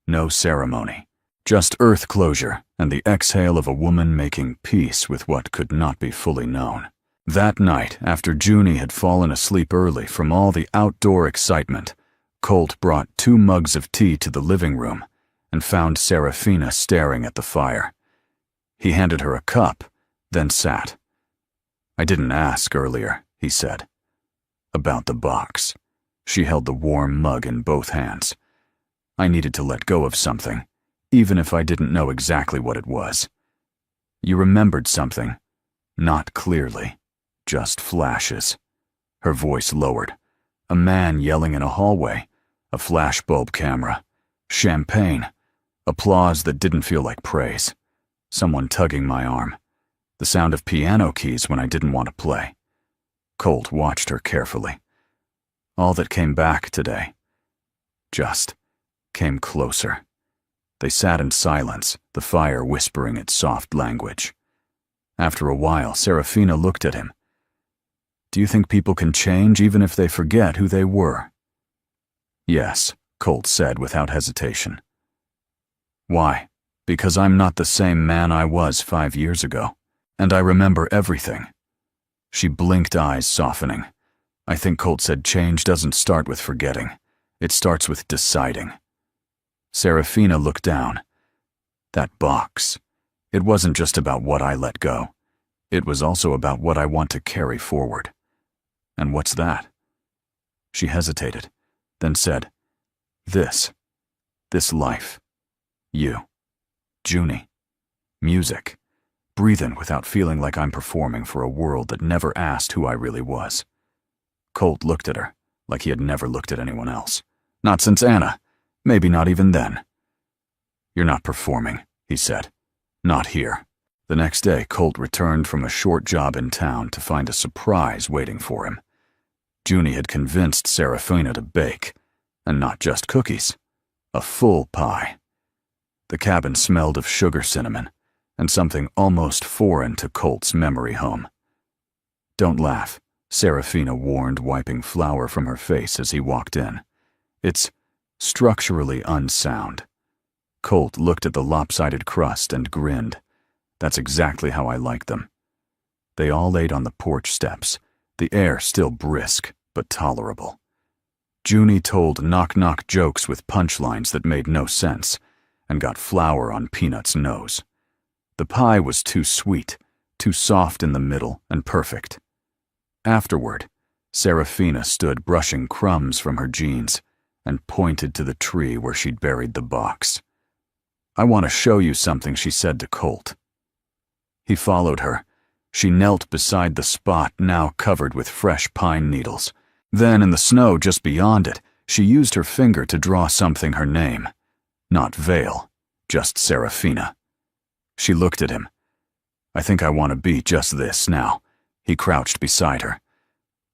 No ceremony. Just earth closure and the exhale of a woman making peace with what could not be fully known. That night, after Junie had fallen asleep early from all the outdoor excitement, Colt brought 2 mugs of tea to the living room and found Serafina staring at the fire. He handed her a cup, then sat. "I didn't ask earlier," he said. "About the box." She held the warm mug in both hands. "I needed to let go of something, even if I didn't know exactly what it was." "You remembered something?" "Not clearly. Just flashes." Her voice lowered. A man yelling in a hallway, a flashbulb camera, champagne, applause that didn't feel like praise, someone tugging my arm, the sound of piano keys when I didn't want to play. Colt watched her carefully. All that came back today. Just came closer. They sat in silence, the fire whispering its soft language. After a while, Serafina looked at him. "Do you think people can change even if they forget who they were?" "Yes," Colt said without hesitation. "Why?" "Because I'm not the same man I was 5 years ago, and I remember everything." She blinked, eyes softening. "I think Colt said change doesn't start with forgetting. It starts with deciding." Serafina looked down. "That box. It wasn't just about what I let go. It was also about what I want to carry forward." "And what's that?" She hesitated, then said, This life. You. Junie. Music. Breathing without feeling like I'm performing for a world that never asked who I really was." Colt looked at her, like he had never looked at anyone else. "Not since Anna. Maybe not even then." "You're not performing," he said. "Not here." The next day, Colt returned from a short job in town to find a surprise waiting for him. Junie had convinced Serafina to bake, and not just cookies, a full pie. The cabin smelled of sugar cinnamon, and something almost foreign to Colt's memory home. "Don't laugh," Serafina warned, wiping flour from her face as he walked in. "It's structurally unsound." Colt looked at the lopsided crust and grinned. "That's exactly how I like them." They all ate on the porch steps, the air still brisk but tolerable. Junie told knock-knock jokes with punchlines that made no sense, and got flour on Peanut's nose. The pie was too sweet, too soft in the middle, and perfect. Afterward, Serafina stood brushing crumbs from her jeans and pointed to the tree where she'd buried the box. "I want to show you something," she said to Colt. He followed her. She knelt beside the spot now covered with fresh pine needles. Then, in the snow just beyond it, she used her finger to draw something her name. Not Vale, just Serafina. She looked at him. "I think I want to be just this now." He crouched beside her.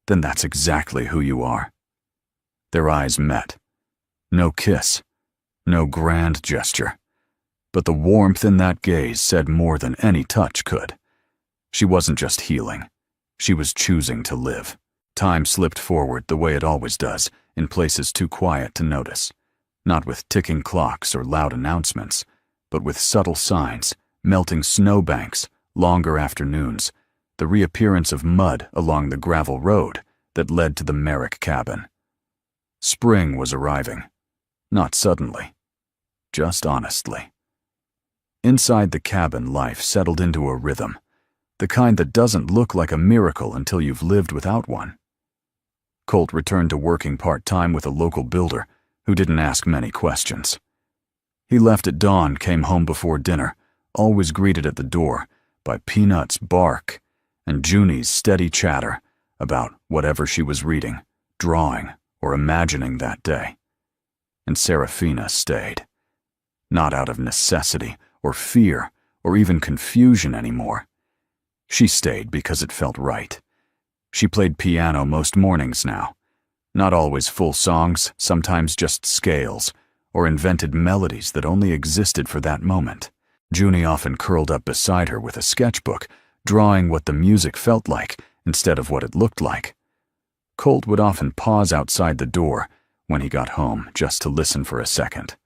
"Then that's exactly who you are." Their eyes met. No kiss, no grand gesture. But the warmth in that gaze said more than any touch could. She wasn't just healing. She was choosing to live. Time slipped forward the way it always does, in places too quiet to notice. Not with ticking clocks or loud announcements, but with subtle signs, melting snowbanks, longer afternoons, the reappearance of mud along the gravel road that led to the Merrick cabin. Spring was arriving. Not suddenly. Just honestly. Inside the cabin, life settled into a rhythm, the kind that doesn't look like a miracle until you've lived without one. Colt returned to working part-time with a local builder who didn't ask many questions. He left at dawn, came home before dinner, always greeted at the door by Peanut's bark and Junie's steady chatter about whatever she was reading, drawing, or imagining that day. And Serafina stayed. Not out of necessity, or fear, or even confusion anymore. She stayed because it felt right. She played piano most mornings now. Not always full songs, sometimes just scales, or invented melodies that only existed for that moment. Junie often curled up beside her with a sketchbook, drawing what the music felt like instead of what it looked like. Colt would often pause outside the door when he got home just to listen for a second.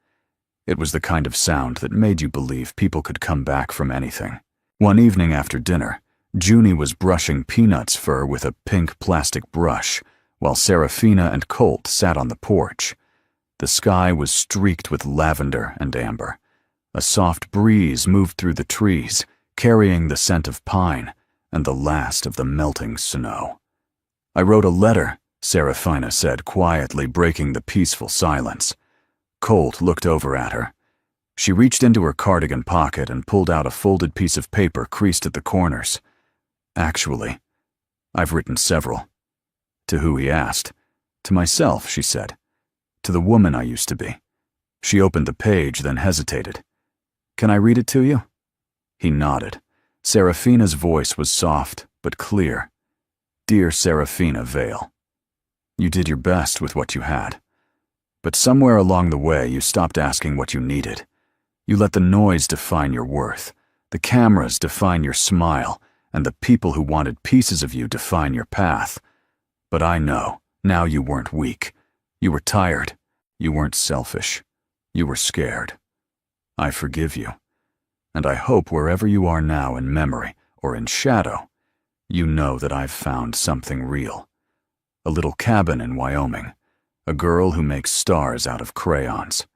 It was the kind of sound that made you believe people could come back from anything. One evening after dinner, Junie was brushing Peanut's fur with a pink plastic brush, while Serafina and Colt sat on the porch. The sky was streaked with lavender and amber. A soft breeze moved through the trees, carrying the scent of pine and the last of the melting snow. "I wrote a letter," Serafina said quietly, breaking the peaceful silence. Colt looked over at her. She reached into her cardigan pocket and pulled out a folded piece of paper creased at the corners. "Actually, I've written several." To who, he asked. "To myself," she said. "To the woman I used to be." She opened the page, then hesitated. "Can I read it to you?" He nodded. Serafina's voice was soft but clear. "Dear Serafina Vale, you did your best with what you had. But somewhere along the way you stopped asking what you needed. You let the noise define your worth, the cameras define your smile, and the people who wanted pieces of you define your path. But I know, now you weren't weak. You were tired. You weren't selfish. You were scared. I forgive you. And I hope wherever you are now in memory or in shadow, you know that I've found something real. A little cabin in Wyoming. A girl who makes stars out of crayons.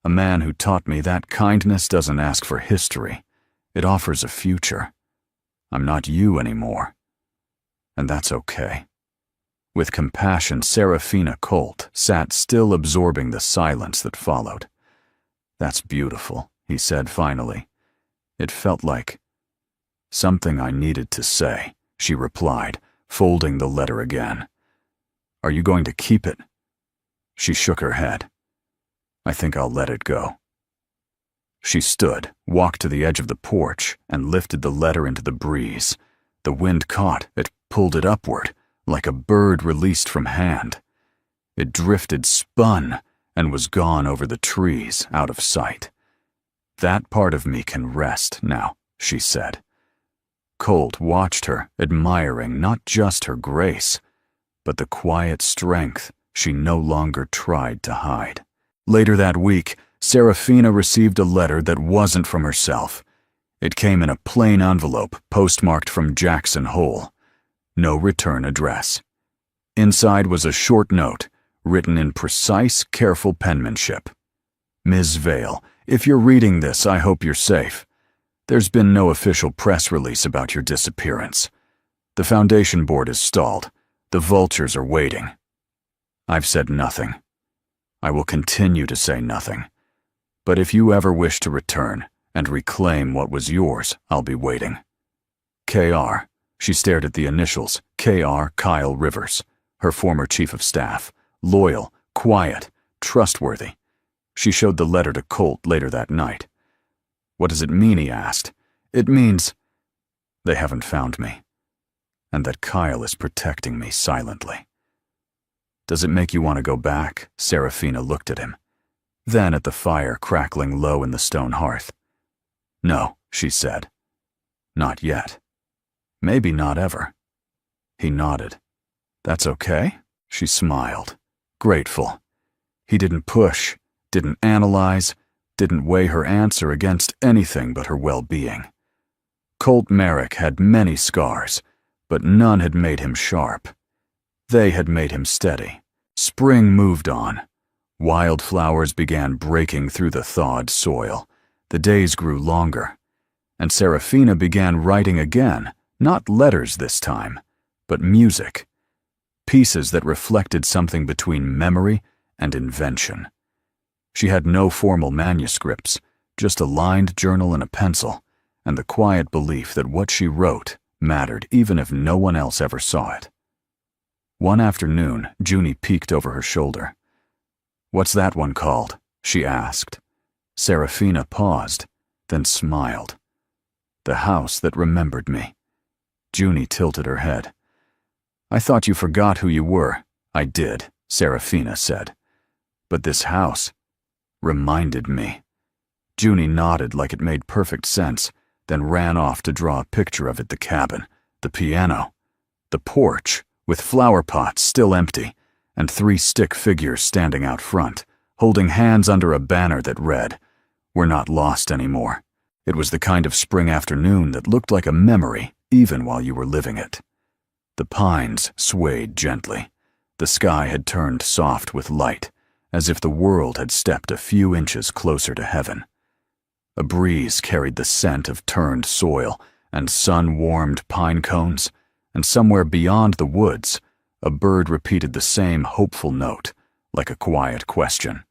A man who taught me that kindness doesn't ask for history. It offers a future. I'm not you anymore. And that's okay." With compassion, Serafina Colt sat still, absorbing the silence that followed. "That's beautiful," he said finally. "It felt like something I needed to say," she replied, folding the letter again. "Are you going to keep it?" She shook her head. "I think I'll let it go." She stood, walked to the edge of the porch, and lifted the letter into the breeze. The wind caught it, pulled it upward, like a bird released from hand. It drifted, spun, and was gone over the trees, out of sight. "That part of me can rest now," she said. Colt watched her, admiring not just her grace, but the quiet strength she no longer tried to hide. Later that week, Serafina received a letter that wasn't from herself. It came in a plain envelope postmarked from Jackson Hole. No return address. Inside was a short note, written in precise, careful penmanship. "Ms. Vale, if you're reading this, I hope you're safe. There's been no official press release about your disappearance. The foundation board is stalled. The vultures are waiting. I've said nothing. I will continue to say nothing. But if you ever wish to return and reclaim what was yours, I'll be waiting. K.R. She stared at the initials, K.R. Kyle Rivers, her former chief of staff. Loyal, quiet, trustworthy. She showed the letter to Colt later that night. What does it mean, he asked. It means they haven't found me, and that Kyle is protecting me silently. Does it make you want to go back? Serafina looked at him. Then at the fire crackling low in the stone hearth. No, she said. Not yet. Maybe not ever. He nodded. That's okay? She smiled, grateful. He didn't push, didn't analyze, didn't weigh her answer against anything but her well-being. Colt Merrick had many scars, but none had made him sharp. They had made him steady. Spring moved on. Wildflowers began breaking through the thawed soil. The days grew longer. And Serafina began writing again, not letters this time, but music. Pieces that reflected something between memory and invention. She had no formal manuscripts, just a lined journal and a pencil, and the quiet belief that what she wrote mattered even if no one else ever saw it. One afternoon, Junie peeked over her shoulder. "What's that one called?" she asked. Serafina paused, then smiled. "The House That Remembered Me." Junie tilted her head. "I thought you forgot who you were." "I did," Serafina said. "But this house reminded me." Junie nodded like it made perfect sense, then ran off to draw a picture of it: the cabin, the piano, the porch, with flower pots still empty, and 3 stick figures standing out front, holding hands under a banner that read, "We're not lost anymore." It was the kind of spring afternoon that looked like a memory, even while you were living it. The pines swayed gently. The sky had turned soft with light, as if the world had stepped a few inches closer to heaven. A breeze carried the scent of turned soil and sun-warmed pine cones, and somewhere beyond the woods, a bird repeated the same hopeful note, like a quiet question.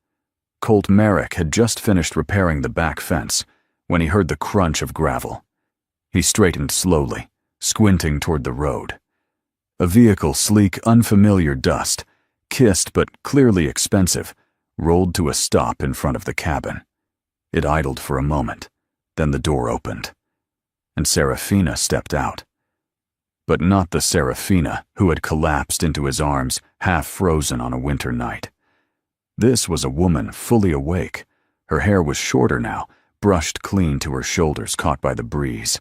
Colt Merrick had just finished repairing the back fence when he heard the crunch of gravel. He straightened slowly, squinting toward the road. A vehicle, sleek, unfamiliar dust, kissed but clearly expensive, rolled to a stop in front of the cabin. It idled for a moment, then the door opened, and Serafina stepped out. But not the Serafina who had collapsed into his arms, half frozen on a winter night. This was a woman fully awake. Her hair was shorter now, brushed clean to her shoulders caught by the breeze.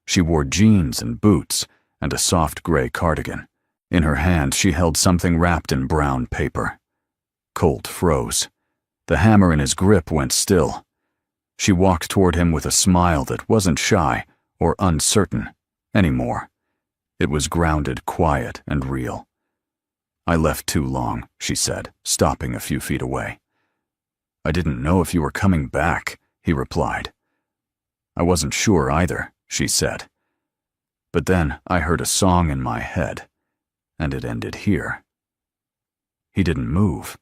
She wore jeans and boots and a soft gray cardigan. In her hand she held something wrapped in brown paper. Colt froze. The hammer in his grip went still. She walked toward him with a smile that wasn't shy or uncertain anymore. It was grounded, quiet, and real. "I left too long," she said, stopping a few feet away. "I didn't know if you were coming back," he replied. "I wasn't sure either," she said. "But then I heard a song in my head, and it ended here." He didn't move,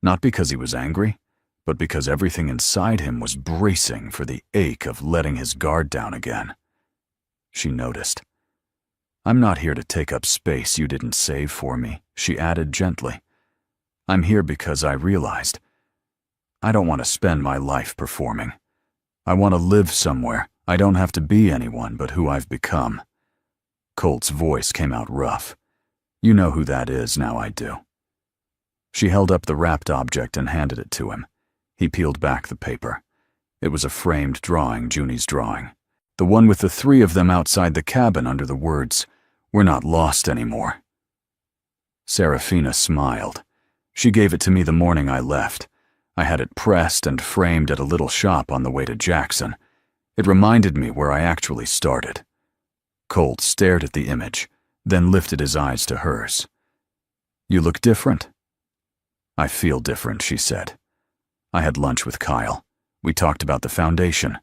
not because he was angry, but because everything inside him was bracing for the ache of letting his guard down again. She noticed. "I'm not here to take up space you didn't save for me," she added gently. "I'm here because I realized I don't want to spend my life performing. I want to live somewhere I don't have to be anyone but who I've become." Colt's voice came out rough. "You know who that is, now I do." She held up the wrapped object and handed it to him. He peeled back the paper. It was a framed drawing, Junie's drawing. The one with the 3 of them outside the cabin under the words, "We're not lost anymore." Serafina smiled. "She gave it to me the morning I left. I had it pressed and framed at a little shop on the way to Jackson. It reminded me where I actually started." Colt stared at the image, then lifted his eyes to hers. "You look different." "I feel different," she said. "I had lunch with Kyle. We talked about the foundation.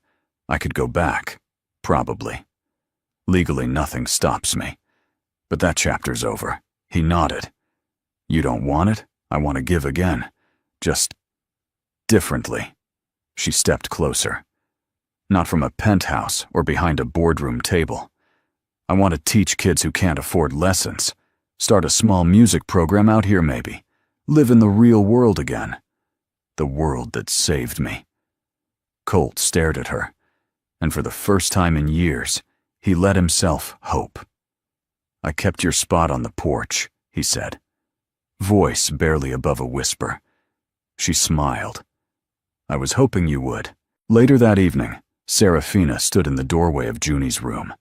I could go back. Probably. Legally, nothing stops me. But that chapter's over. He nodded. You don't want it? I want to give again. Just differently. She stepped closer. Not from a penthouse or behind a boardroom table. I want to teach kids who can't afford lessons. Start a small music program out here maybe. Live in the real world again. The world that saved me. Colt stared at her, and for the first time in years, he let himself hope. I kept your spot on the porch, he said. Voice barely above a whisper. She smiled. I was hoping you would. Later that evening, Serafina stood in the doorway of Junie's room.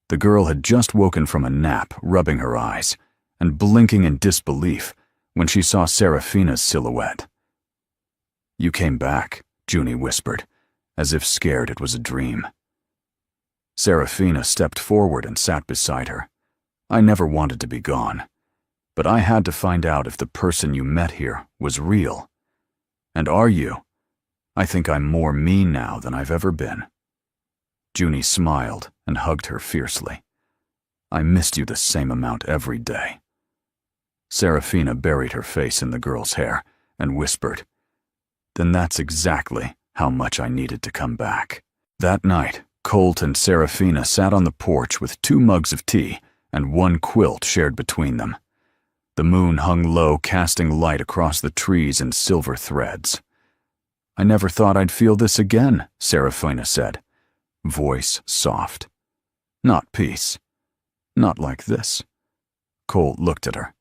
The girl had just woken from a nap, rubbing her eyes, and blinking in disbelief when she saw Serafina's silhouette. You came back, Junie whispered, as if scared it was a dream. Serafina stepped forward and sat beside her. I never wanted to be gone, but I had to find out if the person you met here was real. And are you? I think I'm more me now than I've ever been. Junie smiled and hugged her fiercely. I missed you the same amount every day. Serafina buried her face in the girl's hair and whispered, Then that's exactly how much I needed to come back. That night, Colt and Serafina sat on the porch with 2 mugs of tea and 1 quilt shared between them. The moon hung low, casting light across the trees in silver threads. I never thought I'd feel this again, Serafina said, voice soft. Not peace. Not like this. Colt looked at her.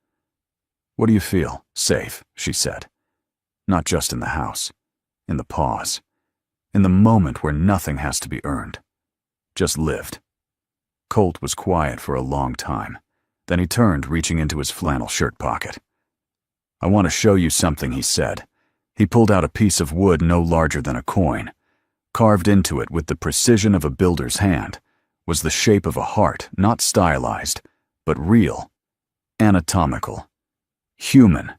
What do you feel? Safe, she said. Not just in the house. In the pause. In the moment where nothing has to be earned. Just lived. Colt was quiet for a long time. Then he turned, reaching into his flannel shirt pocket. I want to show you something, he said. He pulled out a piece of wood no larger than a coin. Carved into it with the precision of a builder's hand was the shape of a heart, not stylized, but real, anatomical, human.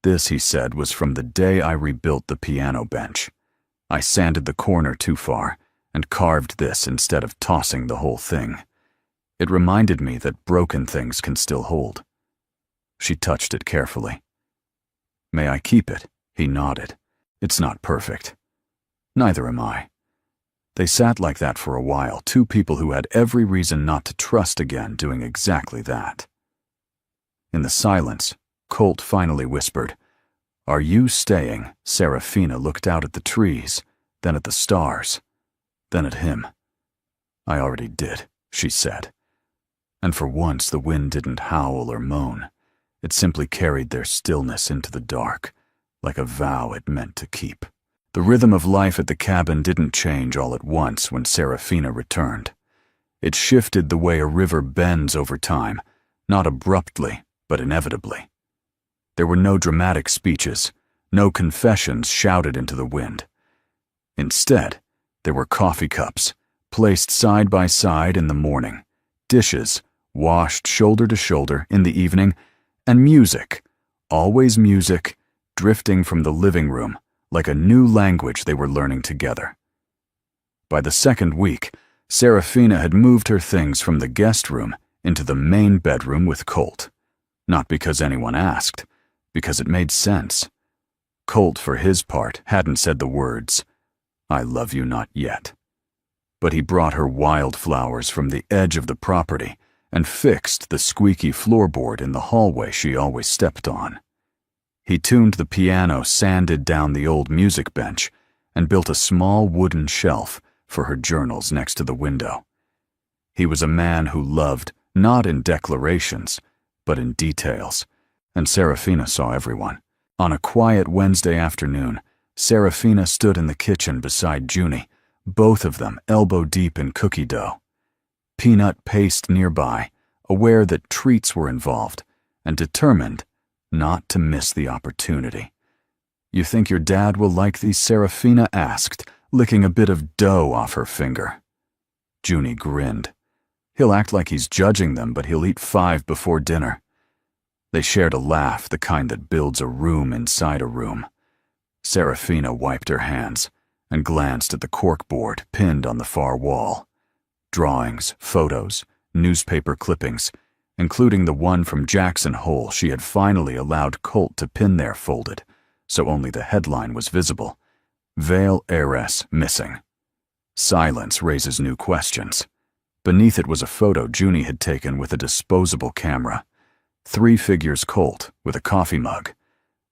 This, he said, was from the day I rebuilt the piano bench. I sanded the corner too far and carved this instead of tossing the whole thing. It reminded me that broken things can still hold. She touched it carefully. May I keep it? He nodded. It's not perfect. Neither am I. They sat like that for a while, 2 people who had every reason not to trust again doing exactly that. In the silence, Colt finally whispered, Are you staying? Serafina looked out at the trees, then at the stars, then at him. I already did, she said. And for once the wind didn't howl or moan. It simply carried their stillness into the dark, like a vow it meant to keep. The rhythm of life at the cabin didn't change all at once when Serafina returned. It shifted the way a river bends over time, not abruptly, but inevitably. There were no dramatic speeches, no confessions shouted into the wind. Instead, there were coffee cups, placed side by side in the morning, dishes, washed shoulder to shoulder in the evening, and music, always music, drifting from the living room, like a new language they were learning together. By the second week, Serafina had moved her things from the guest room into the main bedroom with Colt. Not because anyone asked, because it made sense. Colt, for his part, hadn't said the words, I love you not yet. But he brought her wildflowers from the edge of the property and fixed the squeaky floorboard in the hallway she always stepped on. He tuned the piano sanded down the old music bench and built a small wooden shelf for her journals next to the window. He was a man who loved not in declarations, but in details, and Serafina saw everyone. On a quiet Wednesday afternoon, Serafina stood in the kitchen beside Junie, both of them elbow-deep in cookie dough. Peanut paste nearby, aware that treats were involved, and determined not to miss the opportunity. You think your dad will like these? Serafina asked, licking a bit of dough off her finger. Junie grinned. He'll act like he's judging them, but he'll eat 5 before dinner. They shared a laugh, the kind that builds a room inside a room. Serafina wiped her hands and glanced at the corkboard pinned on the far wall. Drawings, photos, newspaper clippings, including the one from Jackson Hole she had finally allowed Colt to pin there folded, so only the headline was visible. Vale heiress missing. Silence raises new questions. Beneath it was a photo Junie had taken with a disposable camera. 3 figures Colt with a coffee mug.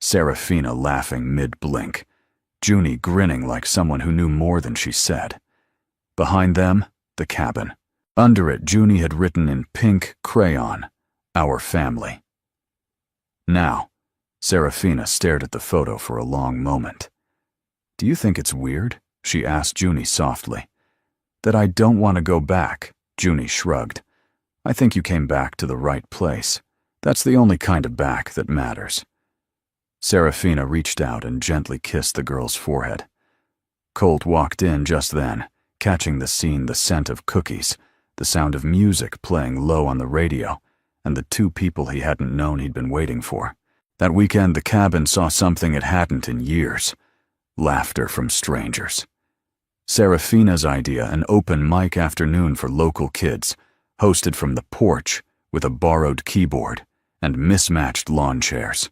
Serafina laughing mid-blink. Junie grinning like someone who knew more than she said. Behind them, the cabin. Under it, Junie had written in pink crayon, "Our family." Now, Serafina stared at the photo for a long moment. "Do you think it's weird?" she asked Junie softly. "That I don't want to go back," Junie shrugged. "I think you came back to the right place. That's the only kind of back that matters." Serafina reached out and gently kissed the girl's forehead. Colt walked in just then, catching the scene, the scent of cookies, the sound of music playing low on the radio, and the 2 people he hadn't known he'd been waiting for. That weekend, the cabin saw something it hadn't in years. Laughter from strangers. Serafina's idea, an open mic afternoon for local kids, hosted from the porch with a borrowed keyboard and mismatched lawn chairs.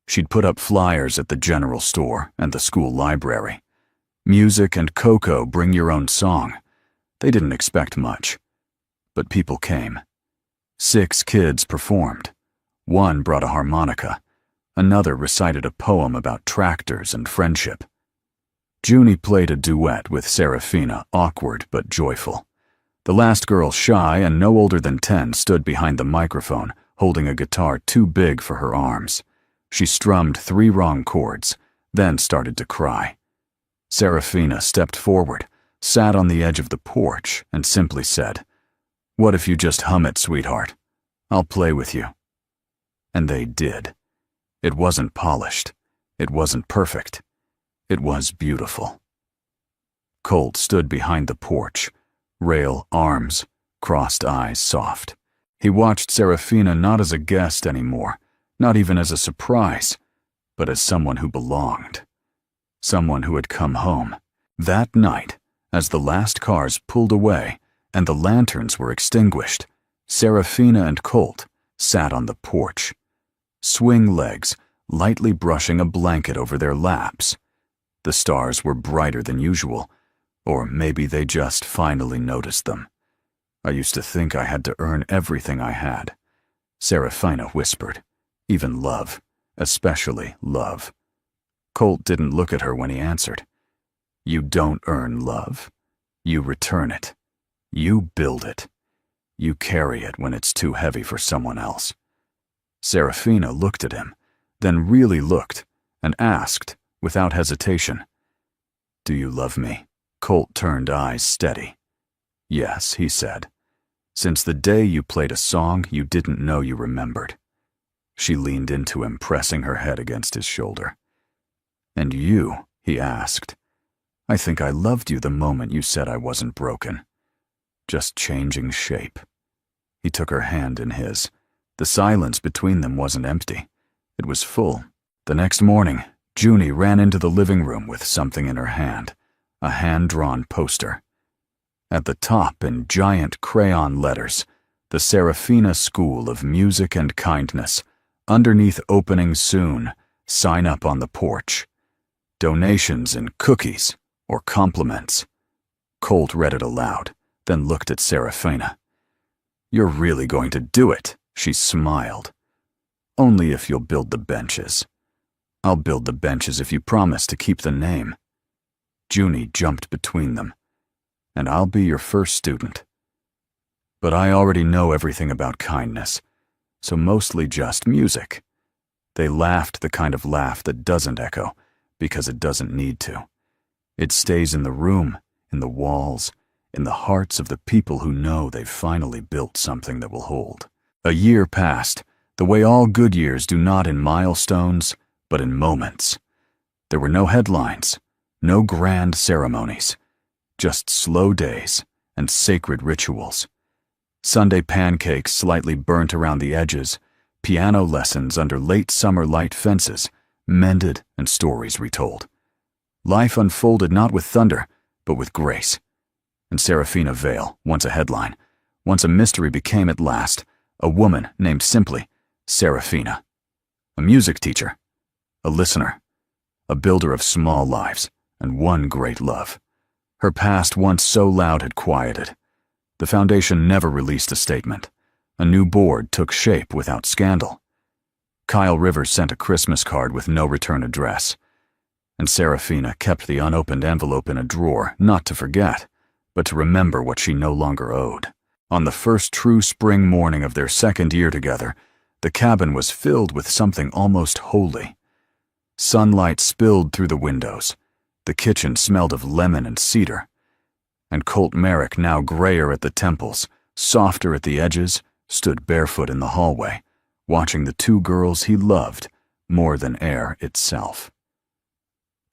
She'd put up flyers at the general store and the school library. Music and cocoa, bring your own song. They didn't expect much. But people came. 6 kids performed. 1 brought a harmonica. Another recited a poem about tractors and friendship. Junie played a duet with Serafina, awkward but joyful. The last girl, shy and no older than 10, stood behind the microphone, holding a guitar too big for her arms. She strummed 3 wrong chords, then started to cry. Serafina stepped forward, sat on the edge of the porch, and simply said, "What if you just hum it, sweetheart? I'll play with you." And they did. It wasn't polished. It wasn't perfect. It was beautiful. Colt stood behind the porch, rail arms, crossed eyes soft. He watched Serafina not as a guest anymore, not even as a surprise, but as someone who belonged. Someone who had come home. That night, as the last cars pulled away and the lanterns were extinguished, Serafina and Colt sat on the porch, swing legs lightly brushing a blanket over their laps. The stars were brighter than usual, or maybe they just finally noticed them. "I used to think I had to earn everything I had," Serafina whispered. "Even love, especially love." Colt didn't look at her when he answered. "You don't earn love. You return it. You build it. You carry it when it's too heavy for someone else." Serafina looked at him, then really looked, and asked, without hesitation, "Do you love me?" Colt turned, eyes steady. "Yes," he said. "Since the day you played a song you didn't know you remembered." She leaned into him, pressing her head against his shoulder. "And you?" he asked. "I think I loved you the moment you said I wasn't broken. Just changing shape." He took her hand in his. The silence between them wasn't empty. It was full. The next morning, Junie ran into the living room with something in her hand, a hand-drawn poster. At the top, in giant crayon letters, the Serafina School of Music and Kindness. Underneath, opening soon. Sign up on the porch. Donations in cookies or compliments. Colt read it aloud, then looked at Serafina. "You're really going to do it," she smiled. "Only if you'll build the benches." "I'll build the benches if you promise to keep the name." Junie jumped between them. "And I'll be your first student." "But I already know everything about kindness, so mostly just music." They laughed, the kind of laugh that doesn't echo, because it doesn't need to. It stays in the room, in the walls, in the hearts of the people who know they've finally built something that will hold. A year passed, the way all good years do, not in milestones, but in moments. There were no headlines, no grand ceremonies, just slow days and sacred rituals. Sunday pancakes slightly burnt around the edges, piano lessons under late summer light fences, mended and stories retold. Life unfolded not with thunder, but with grace. And Serafina Vale, once a headline, once a mystery, became at last A woman named simply Serafina. A music teacher. A listener. A builder of small lives, and one great love. Her past, once so loud, had quieted. The foundation never released a statement. A new board took shape without scandal. Kyle Rivers sent a Christmas card with no return address. And Serafina kept the unopened envelope in a drawer, not to forget, but to remember what she no longer owed. On the first true spring morning of their second year together, the cabin was filled with something almost holy. Sunlight spilled through the windows. The kitchen smelled of lemon and cedar. And Colt Merrick, now grayer at the temples, softer at the edges, stood barefoot in the hallway, watching the two girls he loved more than air itself.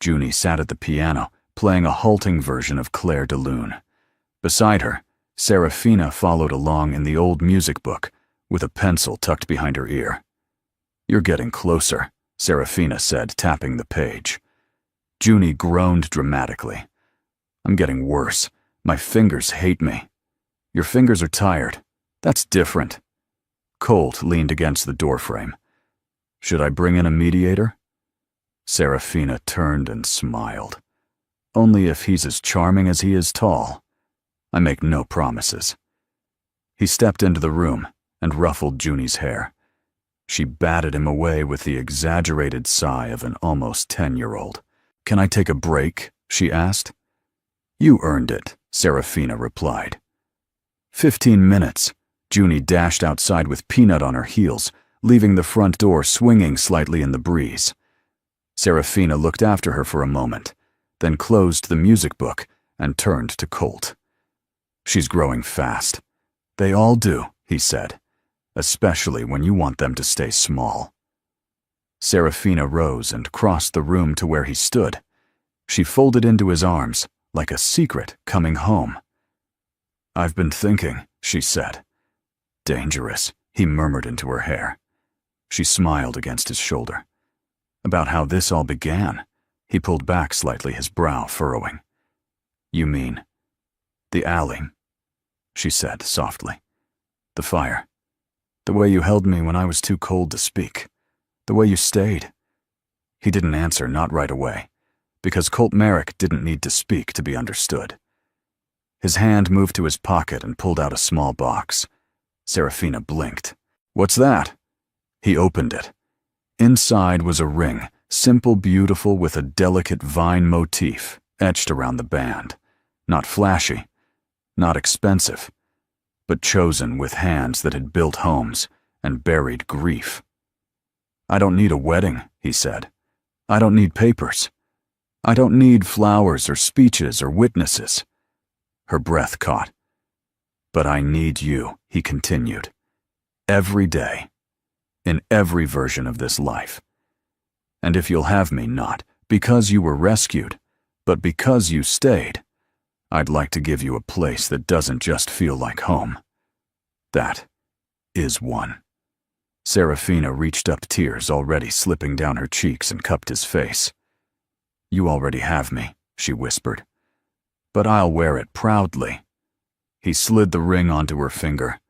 Junie sat at the piano, playing a halting version of Clair de Lune. Beside her, Serafina followed along in the old music book, with a pencil tucked behind her ear. "You're getting closer," Serafina said, tapping the page. Junie groaned dramatically. "I'm getting worse. My fingers hate me." "Your fingers are tired. That's different." Colt leaned against the doorframe. "Should I bring in a mediator?" Serafina turned and smiled. "Only if he's as charming as he is tall. I make no promises." He stepped into the room and ruffled Junie's hair. She batted him away with the exaggerated sigh of an almost 10-year-old. "Can I take a break?" she asked. "You earned it," Serafina replied. 15 minutes. Junie dashed outside with Peanut on her heels, leaving the front door swinging slightly in the breeze. Serafina looked after her for a moment, then closed the music book and turned to Colt. "She's growing fast. They all do," he said, "especially when you want them to stay small." Serafina rose and crossed the room to where he stood. She folded into his arms, like a secret coming home. "I've been thinking," she said. "Dangerous," he murmured into her hair. She smiled against his shoulder. "About how this all began." He pulled back slightly, his brow furrowing. "You mean the alley," she said softly. "The fire. The way you held me when I was too cold to speak. The way you stayed." He didn't answer, not right away, because Colt Merrick didn't need to speak to be understood. His hand moved to his pocket and pulled out a small box. Serafina blinked. "What's that?" He opened it. Inside was a ring, simple, beautiful, with a delicate vine motif etched around the band. Not flashy, not expensive, but chosen with hands that had built homes and buried grief. "I don't need a wedding," he said. "I don't need papers. I don't need flowers or speeches or witnesses." Her breath caught. "But I need you," he continued. "Every day. In every version of this life. And if you'll have me, not because you were rescued, but because you stayed, I'd like to give you a place that doesn't just feel like home. That is one." Serafina reached up, tears already slipping down her cheeks, and cupped his face. "You already have me," she whispered. "But I'll wear it proudly." He slid the ring onto her finger.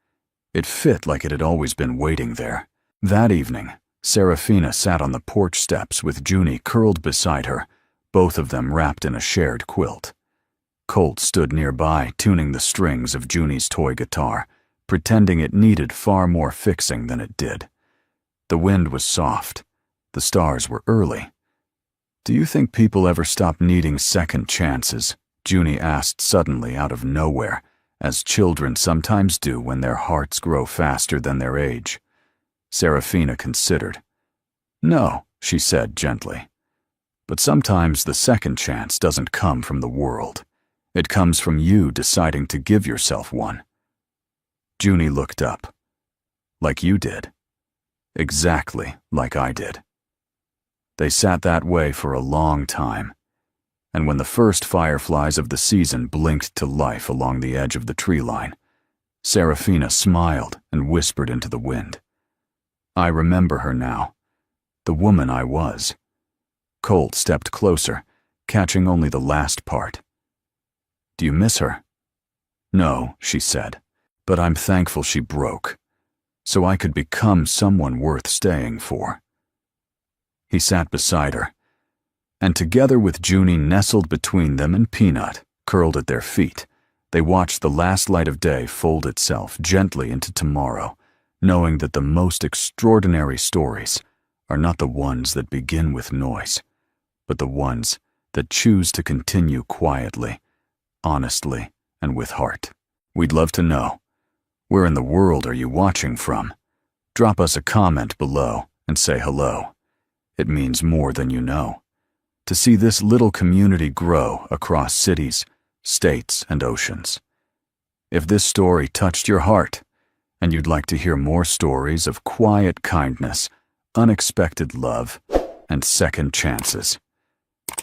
It fit like it had always been waiting there. That evening, Serafina sat on the porch steps with Junie curled beside her, both of them wrapped in a shared quilt. Colt stood nearby, tuning the strings of Junie's toy guitar, pretending it needed far more fixing than it did. The wind was soft. The stars were early. "Do you think people ever stop needing second chances?" Junie asked suddenly out of nowhere, as children sometimes do when their hearts grow faster than their age. Serafina considered. "No," she said gently. "But sometimes the second chance doesn't come from the world. It comes from you deciding to give yourself one." Junie looked up. "Like you did. Exactly like I did." They sat that way for a long time, and when the first fireflies of the season blinked to life along the edge of the tree line, Serafina smiled and whispered into the wind. "I remember her now, the woman I was." Colt stepped closer, catching only the last part. "Do you miss her?" "No," she said, "but I'm thankful she broke. so I could become someone worth staying for. He sat beside her, and together with Junie nestled between them and Peanut, curled at their feet, they watched the last light of day fold itself gently into tomorrow, knowing that the most extraordinary stories are not the ones that begin with noise, but the ones that choose to continue quietly, honestly, and with heart. We'd love to know, where in the world are you watching from? Drop us a comment below and say hello. It means more than you know. To see this little community grow across cities, states, and oceans. If this story touched your heart, and you'd like to hear more stories of quiet kindness, unexpected love, and second chances,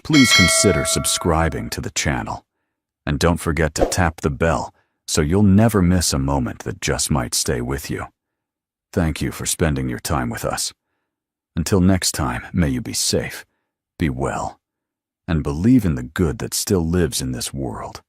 please consider subscribing to the channel. And don't forget to tap the bell so you'll never miss a moment that just might stay with you. Thank you for spending your time with us. Until next time, may you be safe, be well, and believe in the good that still lives in this world.